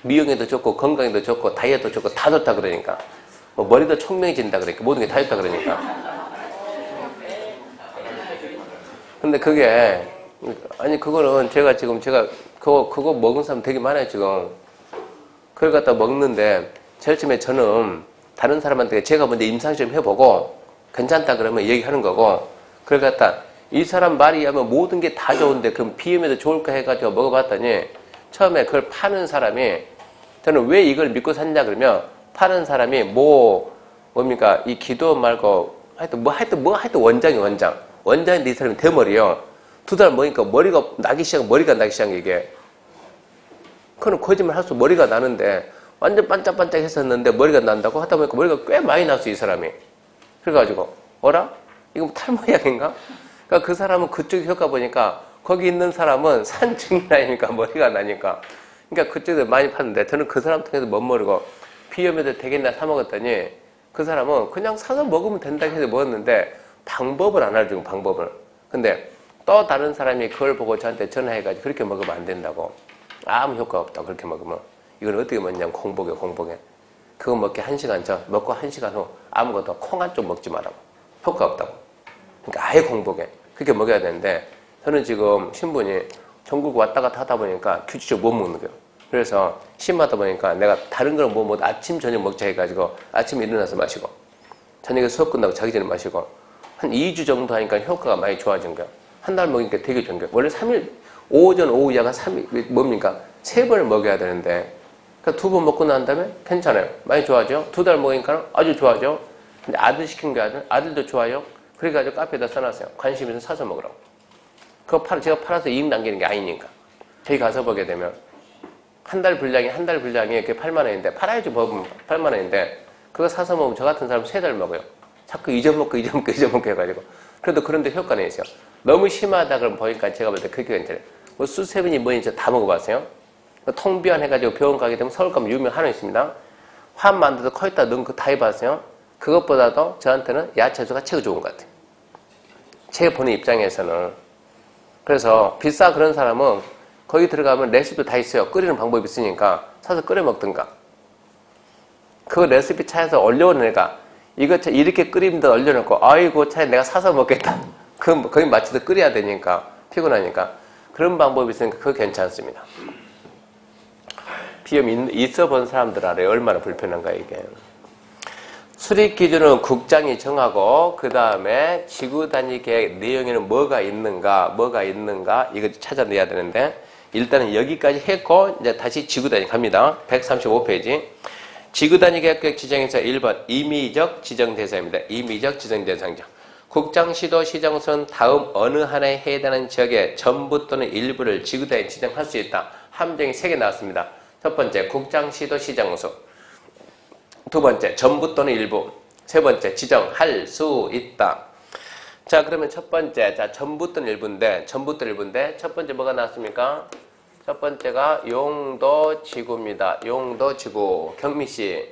미용에도 좋고 건강에도 좋고 다이어트도 좋고 다 좋다 그러니까 뭐 머리도 총명해진다 그러니까 모든 게 다 좋다 그러니까 근데 그게 아니 그거는 제가 그거 먹은 사람 되게 많아요 지금. 그걸 갖다 먹는데 제일 처음에 저는 다른 사람한테 제가 먼저 임상 좀 해보고 괜찮다 그러면 얘기하는 거고 그걸 갖다 이 사람 말이 하면 모든 게 다 좋은데 그럼 비염에도 좋을까 해가지고 먹어봤더니 처음에 그걸 파는 사람이 저는 왜 이걸 믿고 샀냐 그러면 파는 사람이 뭡니까 이 기도 말고 하여튼 원장인데 이 사람이 대머리요. 2달 먹으니까 머리가 나기 시작한 게 이게. 그건 거짓말 할 수 머리가 나는데 완전 반짝반짝 했었는데 머리가 난다고 하다 보니까 머리가 꽤 많이 났어 이 사람이. 그래가지고 어라? 이거 뭐 탈모약인가? 그러니까 그 사람은 그쪽 효과 보니까 거기 있는 사람은 산 증인아니니까 머리가 나니까. 그러니까 그쪽에서 많이 파는데 저는 그 사람 통해서 못 모르고 비염에도 되겠나 사 먹었더니 그 사람은 그냥 사서 먹으면 된다 해서 먹었는데 방법을 안 알려주고 방법을. 근데 또 다른 사람이 그걸 보고 저한테 전화해가지고 그렇게 먹으면 안 된다고. 아무 효과 없다고 그렇게 먹으면. 이건 어떻게 먹냐면 공복에. 그거 먹기 1시간 전, 먹고 1시간 후 아무것도 콩 한 쪽 먹지 말라고. 효과 없다고. 그러니까 아예 공복에. 그렇게 먹어야 되는데 저는 지금 신분이 전국 왔다 갔다 하다 보니까 규칙적으로 못 먹는 거예요. 그래서 심하다 보니까 내가 다른 걸 뭐 아침 저녁 먹자 해가지고 아침에 일어나서 마시고 저녁에 수업 끝나고 자기 전에 마시고 한 2주 정도 하니까 효과가 많이 좋아진 거예요. 한 달 먹으니까 되게 좋은 거예요. 원래 3일 오전 오후 야간 3일 뭡니까? 3번을 먹여야 되는데 그러니까 2번 먹고 난 다음에 괜찮아요. 많이 좋아져. 2달 먹으니까 아주 좋아져. 근데 아들 시킨 게 아들도 좋아요. 그래가지고 카페에다 써놨어요. 관심 있으면 사서 먹으라고. 그거 제가 팔아서 이익 남기는 게 아니니까. 저희 가서 보게 되면 한 달 분량이 그게 8만 원인데 팔아야지 먹으면 8만 원인데 그거 사서 먹으면 저 같은 사람 3달 먹어요. 자꾸 잊어먹고 해가지고. 그래도 그런데 효과는 있어요. 너무 심하다 그러면 보니까 제가 볼 때 그게 괜찮아요. 뭐 수세븐이 뭐인지 다 먹어봤어요. 통비환 해가지고 병원 가게 되면 서울 가면 유명 하나 있습니다. 환 만들어서 거기다 넣은 거 다 해봤어요. 그것보다도 저한테는 야채수가 최고 좋은 것 같아요. 제가 보는 입장에서는. 그래서 비싸 그런 사람은 거기 들어가면 레시피도 다 있어요. 끓이는 방법이 있으니까 사서 끓여 먹든가. 그 레시피 차에서 올려오는 애가 이거 이렇게 끓이면 올려놓고 아이고 차에 내가 사서 먹겠다. 그럼 거기 맞춰서 끓여야 되니까 피곤하니까 그런 방법이 있으니까 그거 괜찮습니다. 비염이 있어 본 사람들 알아요. 얼마나 불편한가 이게. 수립 기준은 국장이 정하고 그 다음에 지구단위 계획 내용에는 뭐가 있는가 이거 찾아내야 되는데 일단은 여기까지 했고 이제 다시 지구단위 갑니다. 135페이지. 지구단위 계획 지정에서 1번 임의적 지정대상입니다. 임의적 지정대상이죠. 국장, 시도, 시정소는 다음 어느 하나에 해당하는 지역의 전부 또는 일부를 지구단위 지정할 수 있다. 함정이 3개 나왔습니다. 첫 번째 국장, 시도, 시정소. 두 번째 전부 또는 일부. 세 번째 지정할 수 있다. 자 그러면 첫 번째 전부 또는 일부인데 첫 번째 뭐가 나왔습니까? 첫 번째가 용도지구입니다. 용도지구. 경미씨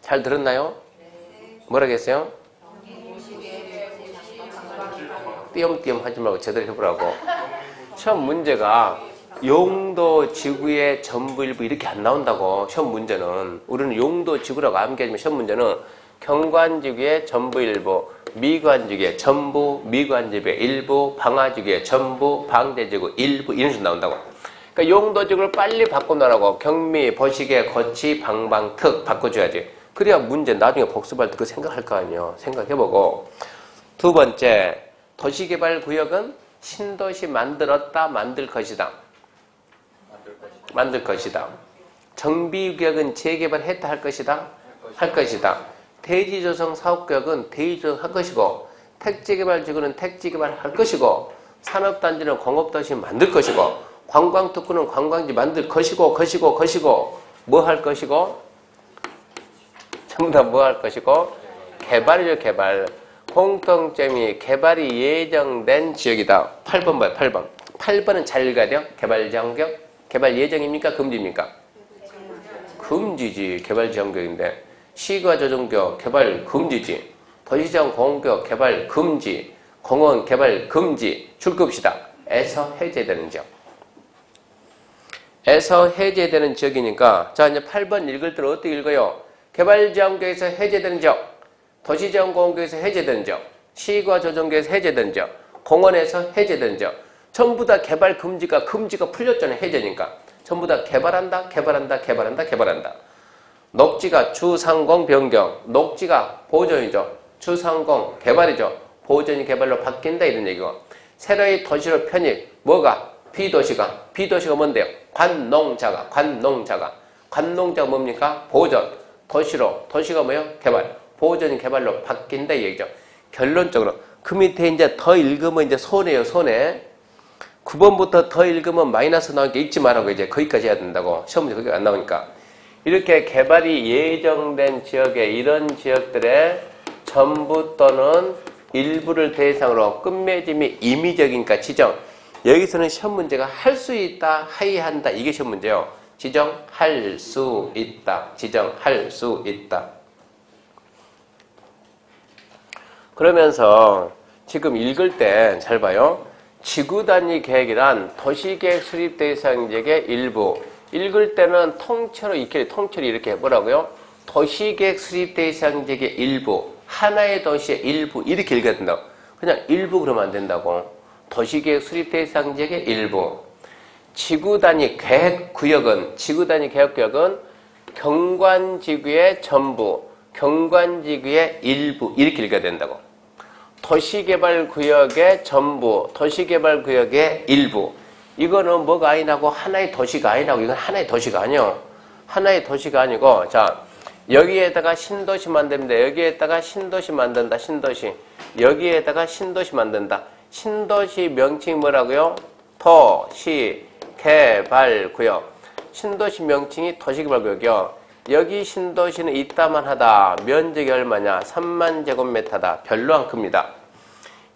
잘 들었나요? 뭐라겠어요? 띄엄띄엄 하지 말고 제대로 해보라고. 시험 문제가 용도지구의 전부 일부 이렇게 안 나온다고. 시험 문제는 우리는 용도지구라고 암기하지만 시험 문제는 경관지구의 전부 일부, 미관지구의 전부, 미관지구의 일부, 방화지구의 전부, 방대지구 일부 이런 식으로 나온다고. 그러니까 용도지구를 빨리 바꿔놓으라고. 경미, 보시개, 거치, 방방, 특 바꿔줘야지. 그래야 문제 나중에 복습할 때 그 생각할 거 아니에요. 생각해보고. 두 번째 도시개발구역은 신도시 만들었다 만들 것이다. 만들 것이다. 정비구역은 재개발했다 할 것이다. 할 것이다. 대지조성 사업구역은 대지조성 할 것이고 택지개발지구는 택지개발 할 것이고 산업단지는 공업도시 만들 것이고 관광특구는 관광지 만들 것이고 뭐 할 것이고 전부 다 뭐 할 것이고 개발이죠. 개발. 공통점이 개발이 예정된 지역이다. 8번 봐요. 8번. 8번은 잘 읽어야 돼요. 개발지향구역. 개발 예정입니까? 금지입니까? 금지지. 개발지향구역인데 시가조정구역 개발 금지지. 도시지향 공원구역 개발 금지. 공원 개발 금지. 출급시다. 에서 해제되는 지역. 에서 해제되는 지역이니까 자 이제 8번 읽을 때 어떻게 읽어요? 개발지향구역에서 해제되는 지역. 도시지향공원구역에서 해제되는 지역, 시가조정구역에서 해제되는 지역, 공원에서 해제되는 지역. 전부 다 개발 금지가 풀렸잖아요. 해제니까. 전부 다 개발한다. 녹지가 주상공 변경. 녹지가 보존이죠. 주상공 개발이죠. 보존이 개발로 바뀐다 이런 얘기고. 새로이 도시로 편입. 뭐가? 비도시가 뭔데요? 관농자가. 관농자가 뭡니까? 보존. 도시가 뭐예요? 개발. 보존 개발로 바뀐다 이 얘기죠. 결론적으로 그 밑에 이제 더 읽으면 이제 손해요. 손해. 9번부터 더 읽으면 마이너스 나오니까 읽지 말라고. 이제 거기까지 해야 된다고. 시험 문제 거기가 안 나오니까. 이렇게 개발이 예정된 지역에 이런 지역들의 전부 또는 일부를 대상으로 끝맺음이 임의적이니까 지정. 여기서는 시험 문제가 할 수 있다, 하이한다. 이게 시험 문제예요. 지정할 수 있다. 지정할 수 있다. 그러면서 지금 읽을 때 잘 봐요. 지구단위 계획이란 도시계획 수립 대상지역의 일부. 읽을 때는 통째로 이렇게 뭐라고요? 도시계획 수립 대상지역의 일부. 하나의 도시의 일부. 이렇게 읽어야 된다고. 그냥 일부 그러면 안 된다고. 도시계획 수립 대상지역의 일부. 지구단위 계획구역은 경관지구의 전부, 경관지구의 일부. 이렇게 읽어야 된다고. 도시개발구역의 전부, 도시개발구역의 일부. 이거는 뭐가 아니라고? 하나의 도시가 아니라고. 이건 하나의 도시가 아니요. 하나의 도시가 아니고, 자, 여기에다가 신도시 만듭니다. 여기에다가 신도시 만든다. 신도시. 여기에다가 신도시 만든다. 신도시 명칭이 뭐라고요? 도시개발구역. 신도시 명칭이 도시개발구역이요. 여기 신도시는 있다만 하다. 면적이 얼마냐? 3만 제곱미터다. 별로 안 큽니다.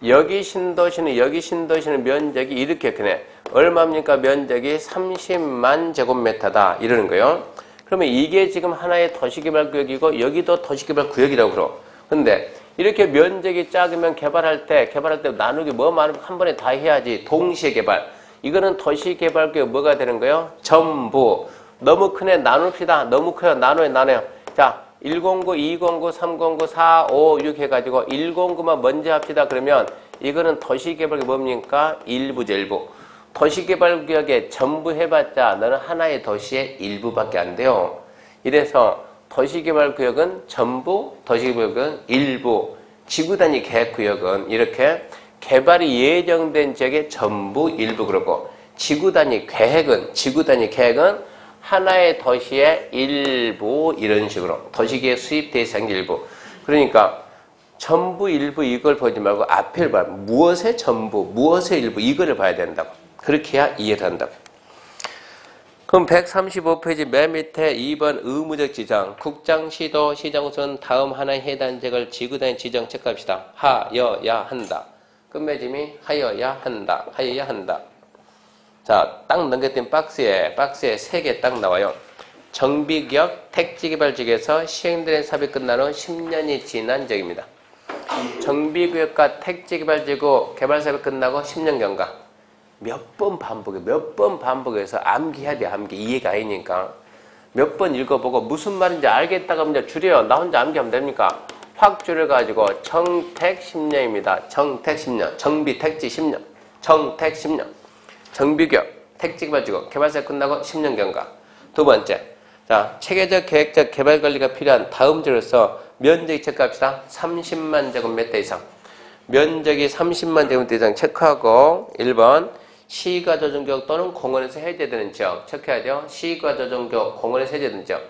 여기 신도시는 면적이 이렇게 크네. 얼마입니까? 면적이 30만 제곱미터다. 이러는 거예요. 그러면 이게 지금 하나의 도시개발구역이고 여기도 도시개발구역이라고 그러. 근데 이렇게 면적이 작으면 개발할 때 나누기 뭐 많으면 한 번에 다 해야지. 동시에 개발. 이거는 도시개발구역 뭐가 되는 거예요? 전부. 너무 크네. 나눕시다. 너무 커요. 나눠요. 자, 109, 209, 309, 4, 5, 6 해가지고 109만 먼저 합시다. 그러면 이거는 도시개발구역 뭡니까? 일부죠. 일부. 도시개발구역에 전부 해봤자 너는 하나의 도시의 일부밖에 안 돼요. 이래서 도시개발구역은 전부, 도시개발구역은 일부, 지구단위 계획구역은 이렇게 개발이 예정된 지역의 전부, 일부 그러고 지구단위 계획은 하나의 도시의 일부 이런 식으로 도시계획 수입 대상 일부. 그러니까 전부 일부 이걸 보지 말고 앞을 봐. 무엇의 전부, 무엇의 일부 이거를 봐야 된다고. 그렇게 해야 이해를 한다고. 그럼 135페이지 맨 밑에 2번 의무적 지정. 국장, 시도, 시장 우선 다음 하나의 해당 지역을 지구단위 지정 체크합시다. 하여야 한다. 끝맺음이 하여야 한다. 하여야 한다. 자, 딱 넘겼더니 박스에 3개 딱 나와요. 정비기업, 택지개발지역에서 시행되는 사업이 끝난 후 10년이 지난 지역입니다. 정비구역과 택지개발지구 개발사업이 끝나고 10년 경과. 몇 번 반복해서 암기해야 돼. 암기. 이해가 아니니까. 몇 번 읽어보고 무슨 말인지 알겠다고 하면 이제 줄여요. 나 혼자 암기하면 됩니까? 확 줄여가지고 정택 10년입니다. 정택 10년. 정비 택지 10년. 정택 10년. 정비구역, 택지개발지구, 개발사 끝나고 10년 경과. 두 번째, 자, 체계적, 계획적 개발관리가 필요한 다음 지로서 면적이 체크합시다. 30만 제곱미터 이상. 면적이 30만 제곱미터 이상 체크하고 1번, 시가조정구역 또는 공원에서 해제되는 지역 체크해야 돼요. 시가조정구역, 공원에서 해제되는 지역.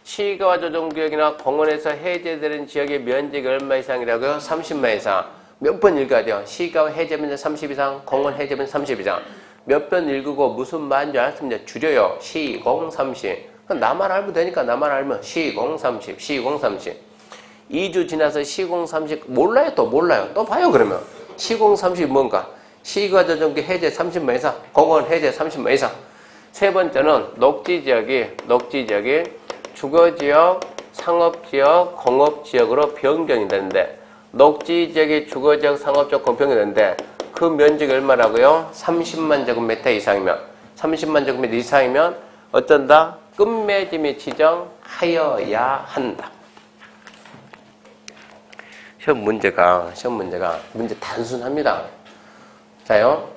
시가조정구역이나 공원에서 해제되는 지역의 면적이 얼마 이상이라고요? 30만 이상. 몇 번 읽어야 돼요. 시가 해제면 30 이상, 공원 해제면 30 이상. 몇 번 읽고 무슨 말인지 알았으면 줄여요. 시공 30. 나만 알면 되니까 나만 알면 시공 30, 시공 30. 2주 지나서 시공 30 몰라요. 또 몰라요. 또 봐요. 그러면 시공 30 뭔가? 시가조정구 해제 30만 이상, 공원 해제 30만 이상. 세 번째는 녹지지역이 주거지역, 상업지역, 공업지역으로 변경이 되는데 녹지지역이 주거지역, 상업지역, 공업지역이 되는데 그 면적이 얼마라고요? 30만 제곱미터 이상이면 30만 제곱미터 이상이면 어쩐다? 끝맺음이 지정하여야 한다. 시험 문제가 문제 단순합니다. 자요.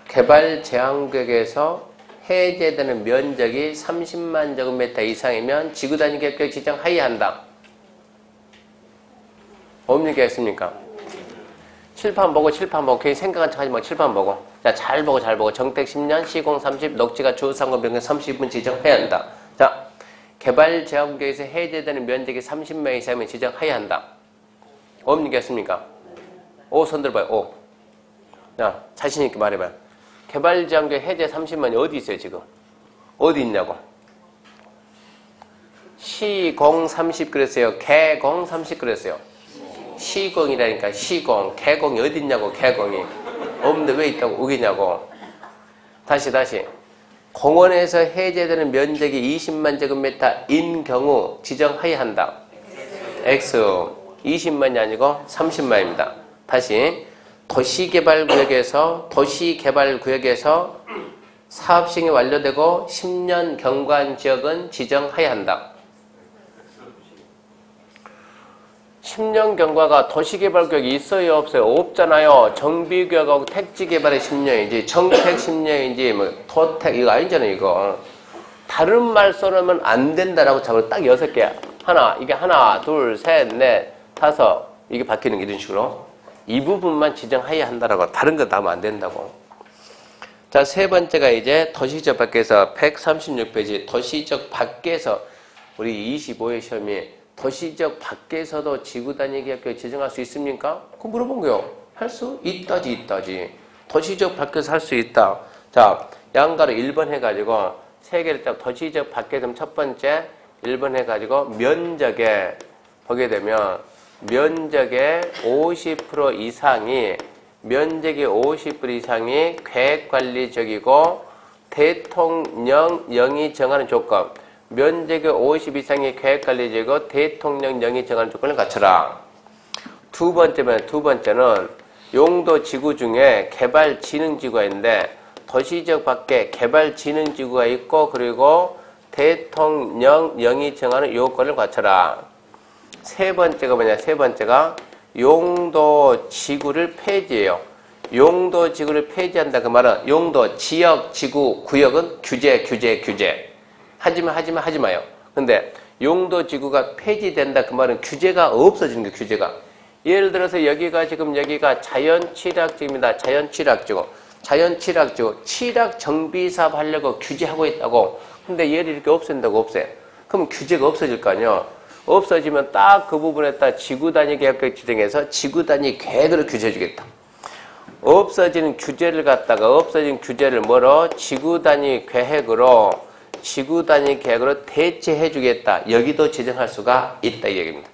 개발 제한구역에서 해제되는 면적이 30만 제곱미터 이상이면 지구단위 계획 지정하여야 한다. 뭡니까 했습니까? 칠판 보고 괜히 생각한 척 하지 말고 칠판 보고. 자, 잘 보고 정택 10년, 시공 30, 녹지가 주 상권 변경 30분 지정해야 한다. 자, 개발 제한구역에서 해제되는 면적이 30만 이상이면 지정해야 한다. 뭡니까 했습니까? 오, 손 들어봐요. 오. 자, 자신 있게 말해봐요. 개발 제한구역 해제 30만이 어디 있어요 지금? 어디 있냐고? 시공 30 그랬어요? 개공 30 그랬어요? 시공이라니까. 시공. 개공이 어디 있냐고. 개공이 없는데 왜 있다고 우기냐고. 다시 공원에서 해제되는 면적이 20만 제곱미터인 경우 지정하여야 한다. X 20만이 아니고 30만입니다. 다시 도시개발구역에서 사업 시행이 완료되고 10년 경과한 지역은 지정하여야 한다. 10년 경과가 도시개발구역이 있어요 없어요? 없잖아요. 정비구역하고 택지개발의 10년이지 정택 10년이지 뭐 토택 이거 아니잖아요. 이거 다른 말 써놓으면 안 된다라고 잡으면 딱 6개. 이게 하나 둘 셋 넷 다섯 이게 바뀌는 게 이런 식으로 이 부분만 지정해야 한다라고. 다른 거 나오면 안 된다고. 자, 세 번째가 이제 도시적 밖에서 136페이지 도시적 밖에서 우리 25회 시험이 도시적 밖에서도 지구단위 계획을 지정할 수 있습니까? 그거 물어본 거요. 할 수 있다지. 도시적 밖에서 할 수 있다. 자, 양가로 1번 해가지고 세 개를 딱 도시적 밖에서 첫 번째 1번 해가지고 면적에 보게 되면 면적의 50% 이상이 계획관리적이고 대통령령이 정하는 조건. 면적의 50 이상의 계획관리적이고 대통령령이 정하는 조건을 갖춰라. 두 번째는 용도지구 중에 개발진흥지구가 있는데 도시적 밖에 개발진흥지구가 있고 그리고 대통령령이 정하는 요건을 갖춰라. 세 번째가 용도지구를 폐지해요. 용도지구를 폐지한다 그 말은 용도, 지역, 지구, 구역은 규제. 하지 마요. 근데 용도지구가 폐지된다 그 말은 규제가 없어지는 거예요. 규제가. 예를 들어서 여기가 자연취락지구입니다. 자연취락지구. 취락정비사업 하려고 규제하고 있다고. 근데 얘를 이렇게 없앤다고 없애. 그럼 규제가 없어질 거 아니에요. 없어지면 딱 그 부분에다 지구단위 계획 지정해서 지구단위 계획으로 규제해 주겠다. 없어진 규제를 뭐로? 지구단위 계획으로 대체해 주겠다. 여기도 지정할 수가 있다 이 얘기입니다.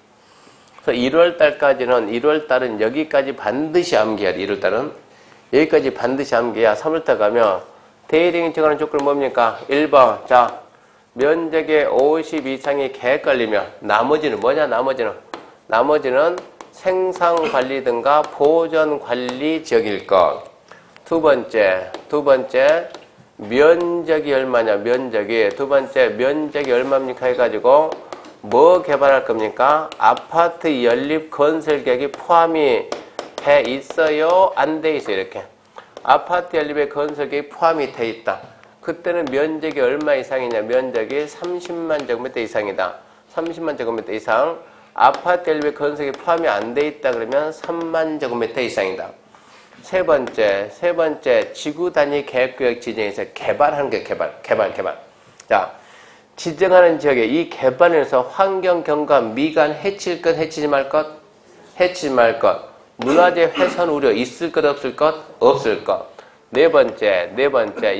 그래서 1월달은 여기까지 반드시 암기해야 돼. 1월달은 여기까지 반드시 암기해야 3월달 가면 대리행위 정하는 조건은 뭡니까? 1번 자 면적의 50 이상의 계획관리면 나머지는 뭐냐? 나머지는 생산관리 등과 보존관리 지역일 것. 두 번째 면적이 얼마냐? 두 번째 면적이 얼마입니까? 해가지고 뭐 개발할 겁니까? 아파트 연립 건설 계획이 포함이 돼 있어요? 안 돼 있어요? 이렇게 아파트 연립의 건설 계획이 포함이 돼 있다. 그때는 면적이 얼마 이상이냐? 면적이 30만 제곱미터 이상이다. 30만 제곱미터 이상. 아파트 연립의 건설이 포함이 안 돼 있다 그러면 3만 제곱미터 이상이다. 세 번째 지구단위 계획구역 지정에서 개발하는 게 개발. 자, 지정하는 지역에 이 개발에서 환경 경관 미관 해칠 것 해치지 말 것. 문화재 훼손 우려 있을 것 없을 것. 네 번째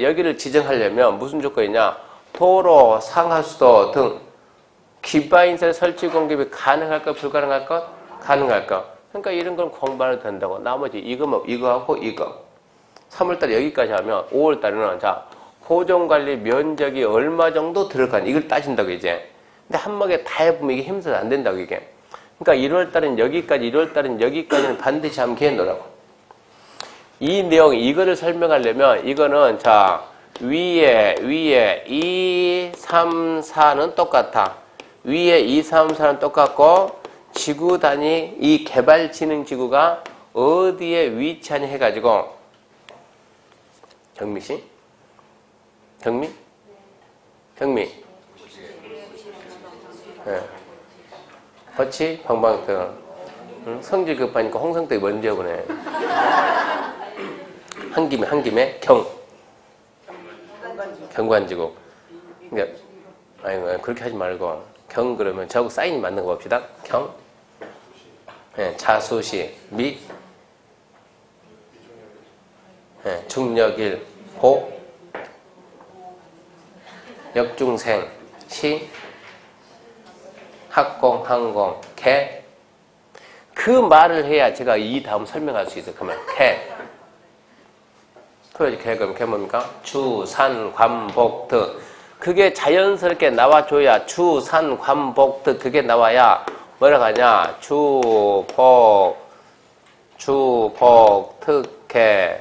여기를 지정하려면 무슨 조건이냐? 도로, 상하수도 등 기반시설 설치 공급이 가능할 것 불가능할 것? 가능할 것. 그러니까 이런 건 공부해도 된다고. 나머지 이거하고 이거. 3월달에 여기까지 하면 5월달에는 자 보존관리 면적이 얼마 정도 들어가니 이걸 따진다고 이제. 근데 한목에 다 해보면 이게 힘들어서 안 된다고 이게. 그러니까 1월달은 여기까지는 반드시 함께 해놓으라고. 이 내용 이거를 설명하려면 이거는 자 위에 2, 3, 4는 똑같아. 위에 2, 3, 4는 똑같고 지구 단위 이 개발진흥지구가 어디에 위치하냐 해가지고 경미씨? 경미? 네. 거치 방방터. 응? 성질 급하니까 홍성떡이 먼저 보네. 한 김에 경관지구. 그러니까 아니 그렇게 하지 말고 경 그러면 저하고 사인이 맞는 거 봅시다. 경. 네, 자수시 미. 네, 중력일 보. 역중생 시. 학공, 항공, 개. 그 말을 해야 제가 이 다음 설명할 수 있어요. 그 말, 개. 그럼 개 뭡니까? 주, 산, 관, 복, 득. 그게 자연스럽게 나와줘야 주, 산, 관, 복, 득. 그게 나와야 뭐라고 하냐? 주, 복, 특, 개,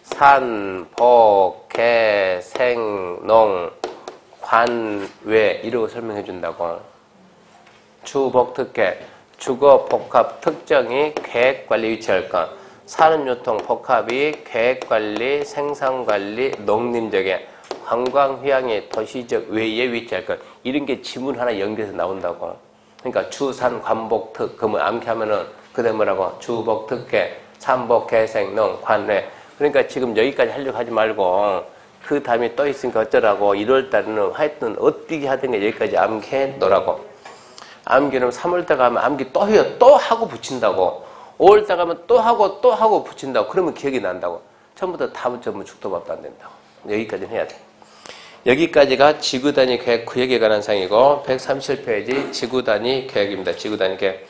산, 복, 개, 생, 농, 관, 외 이러고 설명해 준다고. 주, 복, 특, 개. 주거, 복합, 특정이 계획관리 위치할 것. 산업유통, 복합이 계획관리, 생산관리, 농림적에 관광, 휴양이 도시적 외에 위치할 것. 이런 게 지문 하나 연결해서 나온다고. 그러니까 주, 산, 관, 복, 특. 그러면 암기하면은 그다음 뭐라고? 주, 복, 특, 개, 산, 복, 개, 생, 농, 관, 외. 그러니까 지금 여기까지 하려고 하지 말고 그 다음에 또 있으니까 어쩌라고 1월달에는 하여튼 어떻게 하든 여기까지 암기해 놓으라고. 암기는 3월달 가면 암기 또 해요. 또 하고 붙인다고. 5월달 가면 또 하고 붙인다고. 그러면 기억이 난다고. 처음부터 다 붙여보면 죽도 밥도 안 된다고. 여기까지는 해야 돼. 여기까지가 지구단위 계획 구역에 관한 사항이고 137페이지 지구단위 계획입니다. 지구단위 계획.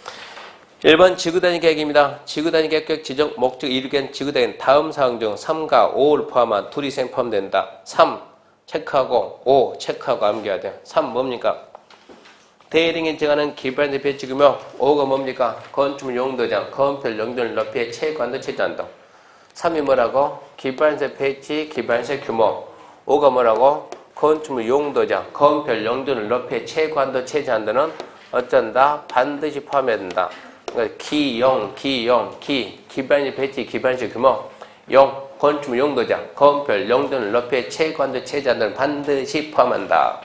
1번 지구단위 계획입니다. 지구단위 계획 지정 목적 이루기엔 지구단위는 다음 사항 중 3과 5를 포함한 둘 이상 포함된다. 3 체크하고 5 체크하고 암기해야 돼요. 3 뭡니까? 대리인이 정하는 기반의 배치규모. 5가 뭡니까? 건축물 용도장, 건폐율, 용도를 높여 체관도 체제한다. 3이 뭐라고? 기반세 배치, 기반세 규모. 5가 뭐라고? 건축물 용도장, 건폐율, 용도를 높여 체관도 체제한다는 어쩐다? 반드시 포함해야 된다. 그러니까 기반세 배치, 기반세 규모. 건축물 용도장, 건폐율, 용도를 높여 체관도 체제한다는 반드시 포함한다.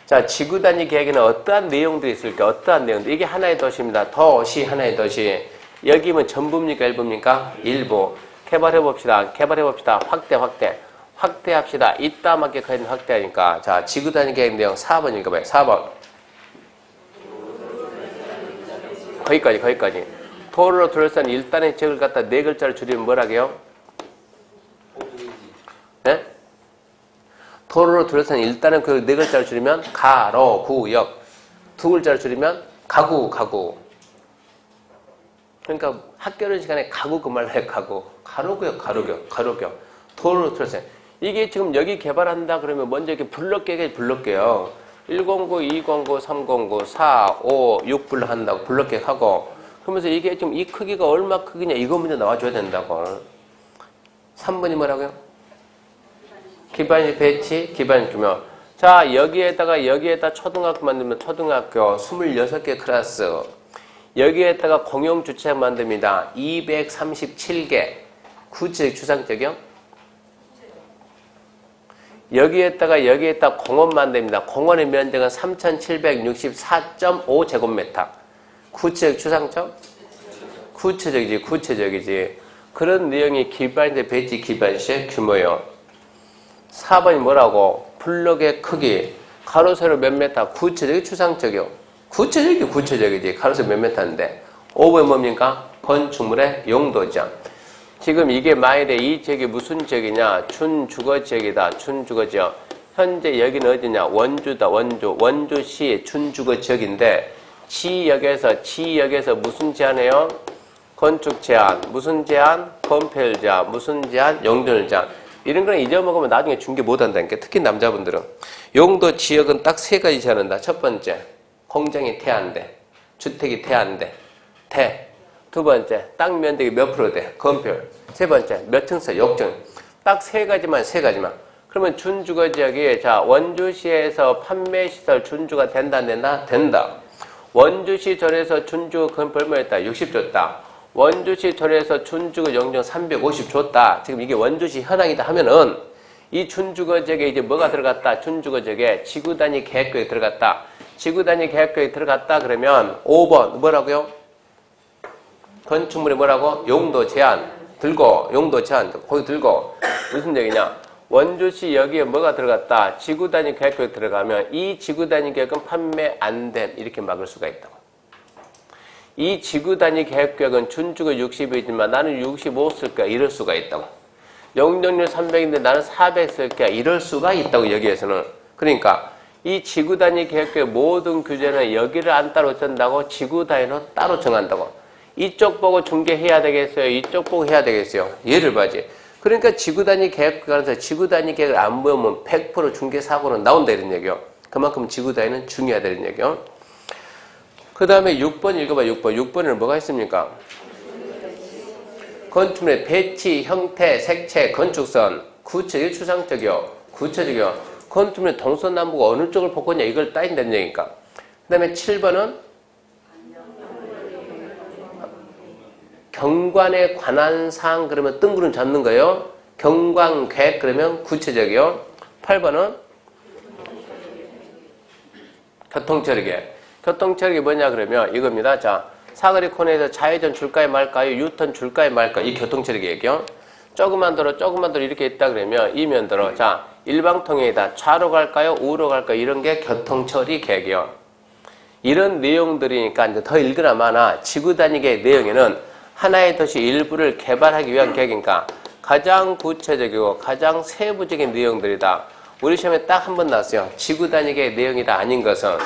자, 지구단위 계획에는 어떠한 내용들이 있을까? 어떠한 내용들? 이게 하나의 도시입니다. 도시, 하나의 도시. 여기면 전부입니까? 일부입니까? 일부. 개발해봅시다. 확대합시다. 이따 맞게 가야 되는 확대하니까. 자, 지구단위 계획 내용 4번 읽어봐요. 4번. 거기까지. 도로로 둘러싼 일단의 지역을 갖다 4글자를 줄이면 뭐라고요? 네? 도로로 둘러싼 일단은 그 4글자를 줄이면 가로, 구역. 2글자를 줄이면 가구. 그러니까 학교를 시간에 가구 그 말로 해, 가구. 가로구역. 도로로 둘러싼. 이게 지금 여기 개발한다 그러면 먼저 이렇게 블럭계획해요. 109, 209, 309, 4, 5, 6 블럭한다고 블럭계획하고. 그러면서 이게 지금 이 크기가 얼마 크기냐 이거 먼저 나와줘야 된다고. 3번이 뭐라고요? 기반 배치, 기반 규모. 자, 여기에다 초등학교 만들면 초등학교 26개 클래스. 여기에다가 공용 주차장 만듭니다. 237개. 구체적 추상적이요? 여기에다가 공원 만듭니다. 공원의 면적은 3,764.5제곱미터. 구체적 추상적? 구체적이지. 그런 내용이 기반세 배치, 기반세 규모요. 4번이 뭐라고? 블럭의 크기, 가로 세로 몇 메타, 구체적이 추상적이요. 구체적이지. 가로 세로 몇 메타인데. 5번이 뭡니까? 건축물의 용도죠. 지금 이게 만일에 이 지역이 무슨 지역이냐? 준주거 지역이다. 준주거 지역. 현재 여기는 어디냐? 원주다. 원주시 준주거 지역인데 지역에서 무슨 제한해요? 건축 제한. 무슨 제한? 건폐율 제한. 무슨 제한? 용도율 제한. 이런 거는 잊어먹으면 나중에 중개 못한다니까. 특히 남자분들은. 용도 지역은 딱 3가지 제한한다. 첫 번째, 공장이 태안돼. 주택이 태안돼. 두 번째, 땅 면적이 몇 프로 돼? 건폐율. 세 번째, 몇 층서? 욕정. 딱 3가지만. 그러면 준주거 지역이 자 원주시에서 판매시설 준주가 된다 안 된다? 된다. 원주시 절에서 준주거 건폐 얼마였다? 60 줬다. 원주시 절에서 준주거 용적 350 줬다. 지금 이게 원주시 현황이다 하면은 이 준주거 지역에 이제 뭐가 들어갔다? 준주거 지역에 지구단위 계획구역이 들어갔다. 지구단위 계획구역이 들어갔다 그러면 5번 뭐라고요? 건축물이 뭐라고? 용도 제한 들고 거기 들고 무슨 얘기냐? 원주시 여기에 뭐가 들어갔다? 지구단위 계획구역 들어가면 이 지구단위 계획은 판매 안 된 이렇게 막을 수가 있다고. 이 지구단위 계획구역은 준주거 60이지만 나는 65 쓸 거야 이럴 수가 있다고. 용적률 300인데 나는 400 쓸 거야 이럴 수가 있다고 여기에서는. 그러니까 이 지구 단위 계획표의 모든 규제는 여기를 안 따로 짠다고 지구 단위로 따로 정한다고. 이쪽 보고 중개해야 되겠어요? 이쪽 보고 해야 되겠어요? 얘를 봐야지. 그러니까 지구 단위 계획표에서 지구 단위 계획을 안 보면 100% 중개 사고는 나온다 이런 얘기요. 그만큼 지구 단위는 중요하다 이런 얘기요. 그 다음에 6번 읽어봐. 6번에는 뭐가 있습니까? 건축물의 배치, 형태, 색채, 건축선. 구체적이요, 추상적이요? 구체적이요. 건축물의 동서남북 어느 쪽을 볼 거냐 이걸 따진다는 얘기니까. 그 다음에 7번은 경관에 관한 사항 그러면 뜬구름 잡는 거예요. 경관 계획 그러면 구체적이요. 8번은 교통처리계. 교통처리계 뭐냐 그러면 이겁니다. 자, 사거리 코너에서 좌회전 줄까요 말까요? 유턴 줄까요 말까요? 이 교통처리계 얘기요. 조금만 들어 이렇게 있다 그러면 이면들어 자 일방통행이다. 좌로 갈까요? 우로 갈까요? 이런 게 교통처리 계획이요. 이런 내용들이니까 이제 더 읽으나마나 지구 단위계의 내용에는 하나의 도시 일부를 개발하기 위한 계획이니까 가장 구체적이고 가장 세부적인 내용들이다. 우리 시험에 딱 한 번 나왔어요. 지구 단위계의 내용이다 아닌 것은.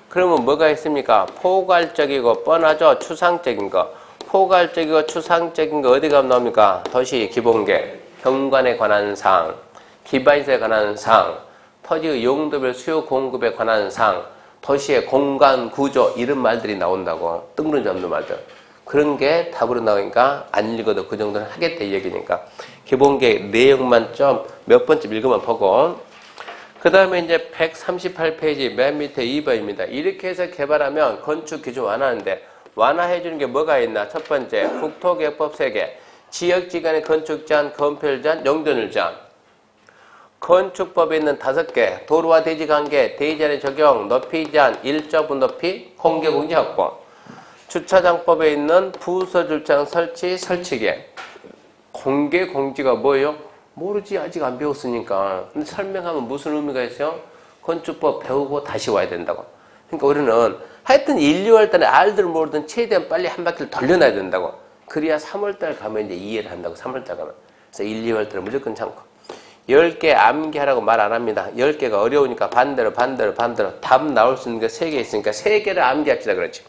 그러면 뭐가 있습니까? 포괄적이고 뻔하죠. 추상적인 거. 포괄적이고 추상적인 거 어디 가면 나옵니까? 도시 기본계, 경관에 관한 사항, 기반시설에 관한 사항, 토지의 용도별 수요 공급에 관한 사항, 도시의 공간 구조 이런 말들이 나온다고. 뜬구름 잡는 말들. 그런 게 답으로 나오니까 안 읽어도 그 정도는 하겠다 이 얘기니까. 기본계 내용만 좀 몇 번쯤 읽으면 보고. 그 다음에 이제 138페이지 맨 밑에 2번입니다. 이렇게 해서 개발하면 건축 기준 완화하는데 완화해 주는 게 뭐가 있나? 첫 번째, 국토개혁법 3개. 지역지간의 건축 제한, 건폐율 제한, 용적률 제한. 건축법에 있는 5개. 도로와 대지 관계, 대지 제한의 적용, 높이 제한, 일정 분높이, 공개 공지 확보. 주차장법에 있는 부서 주차장 설치계. 공개 공지가 뭐예요? 모르지. 아직 안 배웠으니까. 근데 설명하면 무슨 의미가 있어요? 건축법 배우고 다시 와야 된다고. 그러니까 우리는 하여튼 1, 2월 달에 알들 모르든 최대한 빨리 한 바퀴를 돌려놔야 된다고. 그래야 3월 달 가면 이제 이해를 한다고. 3월 달 가면. 그래서 1, 2월 달에 무조건 참고. 10개 암기하라고 말 안 합니다. 10개가 어려우니까 반대로. 답 나올 수 있는 게 3개 있으니까 3개를 암기합시다. 그렇지.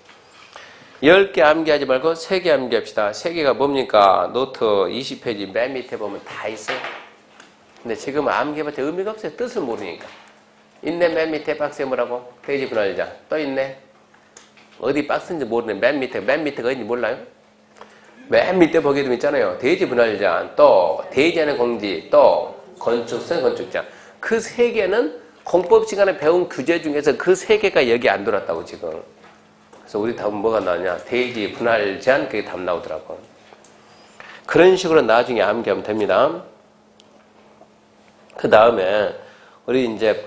10개 암기하지 말고 3개 암기합시다. 3개가 뭡니까? 노트 20페이지 맨 밑에 보면 다 있어요. 근데 지금 암기해봤자 의미가 없어요. 뜻을 모르니까. 있네. 맨 밑에 박스에 뭐라고? 대지 분할자. 또 있네. 어디 박스인지 모르네. 맨 밑에가 어딘지 몰라요? 맨 밑에 보게 되면 있잖아요. 대지 분할자, 또 대지하는 공지, 또 건축선, 건축자. 그 3개는 공법 시간에 배운 규제 중에서 그 3개가 여기 안 들어왔다고 지금. 그래서 우리 답은 뭐가 나오냐? 대지 분할 제한 그게 답 나오더라고. 그런 식으로 나중에 암기하면 됩니다. 그 다음에 우리 이제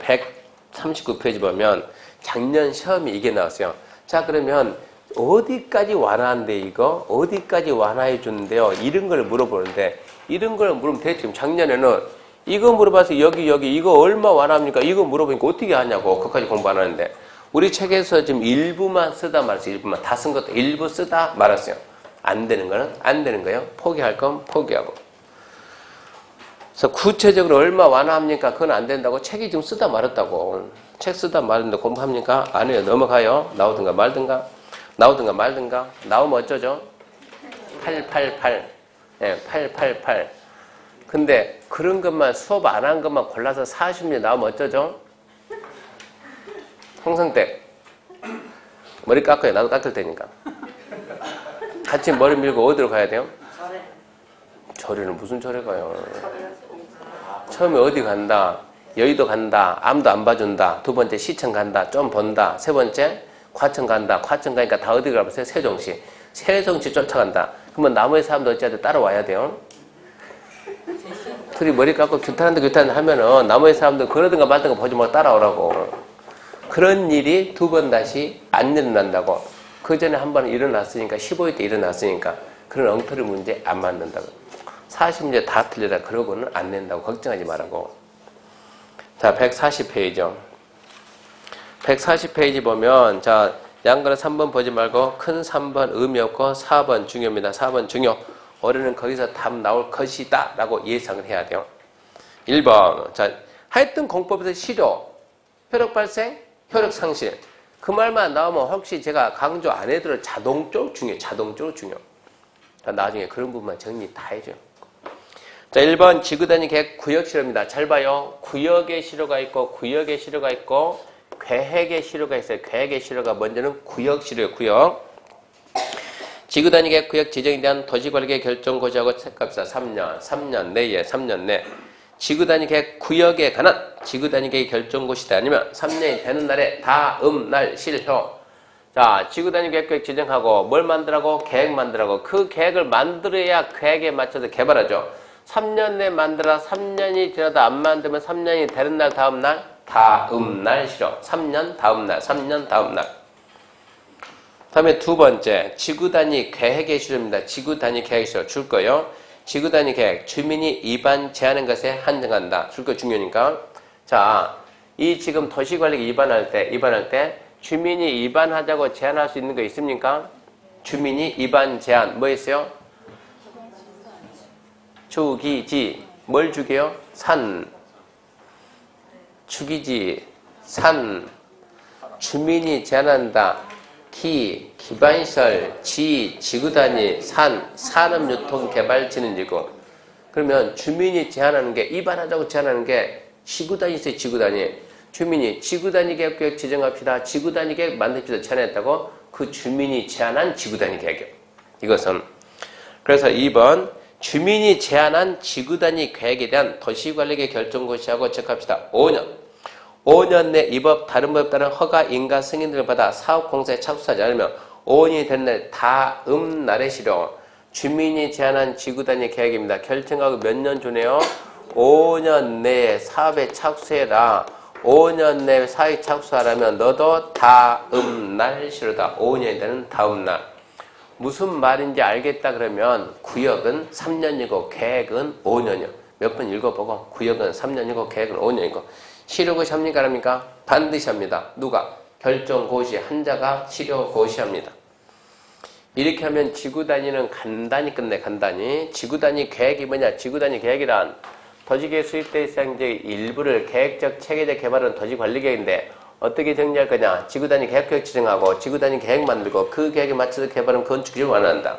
139페이지 보면 작년 시험이 이게 나왔어요. 자 그러면 어디까지 완화한대 이거? 어디까지 완화해 주는데요? 이런 걸 물어보는데 이런 걸 물으면 대충 작년에는 이거 물어봐서 여기 이거 얼마 완화합니까? 이거 물어보니까 어떻게 하냐고. 그것까지 공부 안 하는데 우리 책에서 지금 일부만 쓰다 말았어요. 일부만. 다 쓴 것도 일부 쓰다 말았어요. 안 되는 거는 안 되는 거예요. 포기할 건 포기하고. 그래서 구체적으로 얼마 완화합니까? 그건 안 된다고 책이 지금 쓰다 말았다고. 책 쓰다 말았는데 공부합니까? 안 해요. 넘어가요. 나오든가 말든가. 나오면 어쩌죠? 888. 예, 888. 근데 그런 것만 수업 안 한 것만 골라서 40년 나오면 어쩌죠? 홍성댁 머리 깎아요. 나도 깎을 테니까. 같이 머리 밀고 어디로 가야 돼요? 절에는 무슨 절에 가요? 처음에 어디 간다? 여의도 간다. 아무도 안 봐준다. 두 번째 시청 간다. 좀 본다. 세 번째 과천 간다. 과천 가니까 다 어디 가보세요? 세종시. 세종시 쫓아간다. 그러면 나머지 사람도 어찌하든 따라와야 돼요. 둘이 머리 깎고 규탄한다 하면은 나머지 사람들 그러든가 말든가 보지 말고 따라오라고. 그런 일이 2번 다시 안 일어난다고. 그 전에 한 번 일어났으니까 15일 때 일어났으니까 그런 엉터리 문제 안 만든다고. 40문제 다 틀리다 그러고는 안 낸다고. 걱정하지 말라고. 자 140페이지요. 140페이지 보면 자 양거는 3번 보지 말고 큰 3번 의미 없고 4번 중요입니다. 4번 중요. 올해는 거기서 답 나올 것이다 라고 예상을 해야 돼요. 1번 자 하여튼 공법에서 실효 효력 발생, 효력 상실. 그 말만 나오면 혹시 제가 강조 안 해도 자동적으로 중요해요. 자동적으로 중요. 그러니까 나중에 그런 부분만 정리 다 해줘요. 자, 1번 지구단위 계획 구역 실효입니다. 잘 봐요. 구역의 실효가 있고 구역의 실효가 있고 계획의 실효가 있어요. 계획의 실효가 먼저는 구역 실효예요. 구역. 지구단위 계획 구역 지정에 대한 도시관리계 결정 고시하고 책값이다. 3년 내에 3년 내. 지구단위 계획 구역에 관한 지구단위 계획 결정 고시다 아니면 3년이 되는 날에 다음 날 실효. 자, 지구단위 계획 구역 지정하고 뭘 만들라고? 계획 만들라고. 그 계획을 만들어야 계획에 맞춰서 개발하죠. 3년 내 만들어 3년이 지나도 안 만들면 3년이 되는 날 다음 날? 다음 날 실효. 3년 다음 날. 3년 다음 날. 다음에 두 번째, 지구단위 계획의 실효입니다. 지구단위 계획 실효 줄 거예요. 지구단위 계획, 주민이 위반 제하는 것에 한정한다. 줄 거 중요하니까. 자, 이 지금 도시관리 위반할 때 주민이 위반하자고 제한할 수 있는 거 있습니까? 주민이 위반 제한, 뭐 있어요? 주기지, 뭘 주게요? 산, 주기지, 산, 주민이 제한한다. 기반시설, 지구단위, 산업유통개발진흥지구. 그러면 주민이 제한하는 게, 위반하자고 제한하는 게 지구단위 있어요, 지구단위. 주민이 지구단위 계획 지정합시다. 지구단위 계획 만듭시다. 제안했다고 그 주민이 제안한 지구단위 계획. 이것은. 그래서 2번, 주민이 제안한 지구단위 계획에 대한 도시관리계 결정고시하고 적합시다. 5년 내 이 법 다른 법에 따른 허가 인가 승인들을 받아 사업 공사에 착수하지 않으면 5년이 된 날 다음 날에 실효. 주민이 제안한 지구단위 계획입니다. 결정하고 몇 년 전에요? 5년 내에 사업에 착수해라. 5년 내에 사업에 착수하라면 너도 다음 날 실효다. 5년이 되는 다음 날. 무슨 말인지 알겠다 그러면 구역은 3년이고 계획은 5년이요. 몇 번 읽어보고 구역은 3년이고 계획은 5년이고 실효고시 합니까? 합니까? 반드시 합니다. 누가? 결정고시 한자가 실효고시합니다. 이렇게 하면 지구단위는 간단히 끝내. 간단히. 지구단위 계획이 뭐냐? 지구단위 계획이란 도시계획 수립대 시행지의 일부를 계획적 체계적 개발은 도시관리계획인데 어떻게 정리할 거냐? 지구단위 계획구역 지정하고 지구단위 계획 만들고 그 계획에 맞춰서 개발은 건축기준을 완화한다.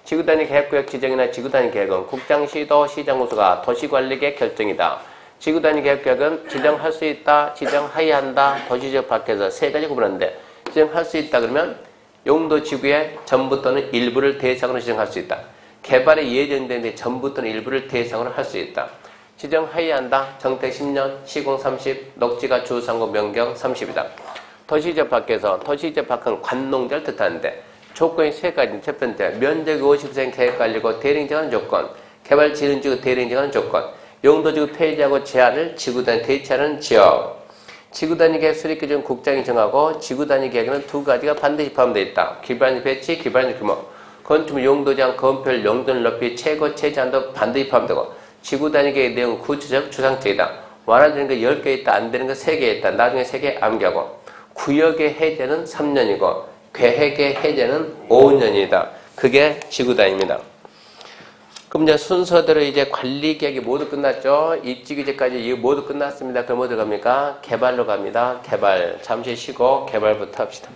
지구단위 계획구역 지정이나 지구단위 계획은 국장시도 시장구수가 도시관리계획 결정이다. 지구단위 계획구역은 지정할 수 있다, 지정하여야 한다, 도시지역 밖에서 세 가지 구분하는데 지정할 수 있다 그러면 용도 지구의 전부 또는 일부를 대상으로 지정할 수 있다. 개발이 예정되는데 전부 또는 일부를 대상으로 할 수 있다. 지정하여야 한다. 정택 10년, 시공 30, 녹지가 주상구 면경 30이다. 도시지역 밖에서 도시지역 밖은 관농자를 뜻하는데 조건이 세 가지. 첫 번째, 면적이 50% 계획관리고 대행정하는 조건, 개발진흥지구 대행정하는 조건, 용도지구 폐지하고 제한을 지구단위 대체하는 지역. 지구단위 계획 수립기준 국장이 정하고 지구단위 계획에는 두 가지가 반드시 포함되어 있다. 기반지 배치, 기반지 규모. 건축물 용도 제한, 건폐율, 용도를 높이, 최고 최저한도 반드시 포함되고 지구단위 계획 내용은 구체적 추상적이다. 완화되는 거 10개 있다. 안 되는 거 3개 있다. 나중에 3개 암기하고. 구역의 해제는 3년이고 계획의 해제는 5년이다. 그게 지구단위입니다. 그럼 이제 순서대로 이제 관리 계획이 모두 끝났죠. 입지 규제까지 이거 모두 끝났습니다. 그럼 어디 갑니까? 개발로 갑니다. 개발. 잠시 쉬고 개발부터 합시다.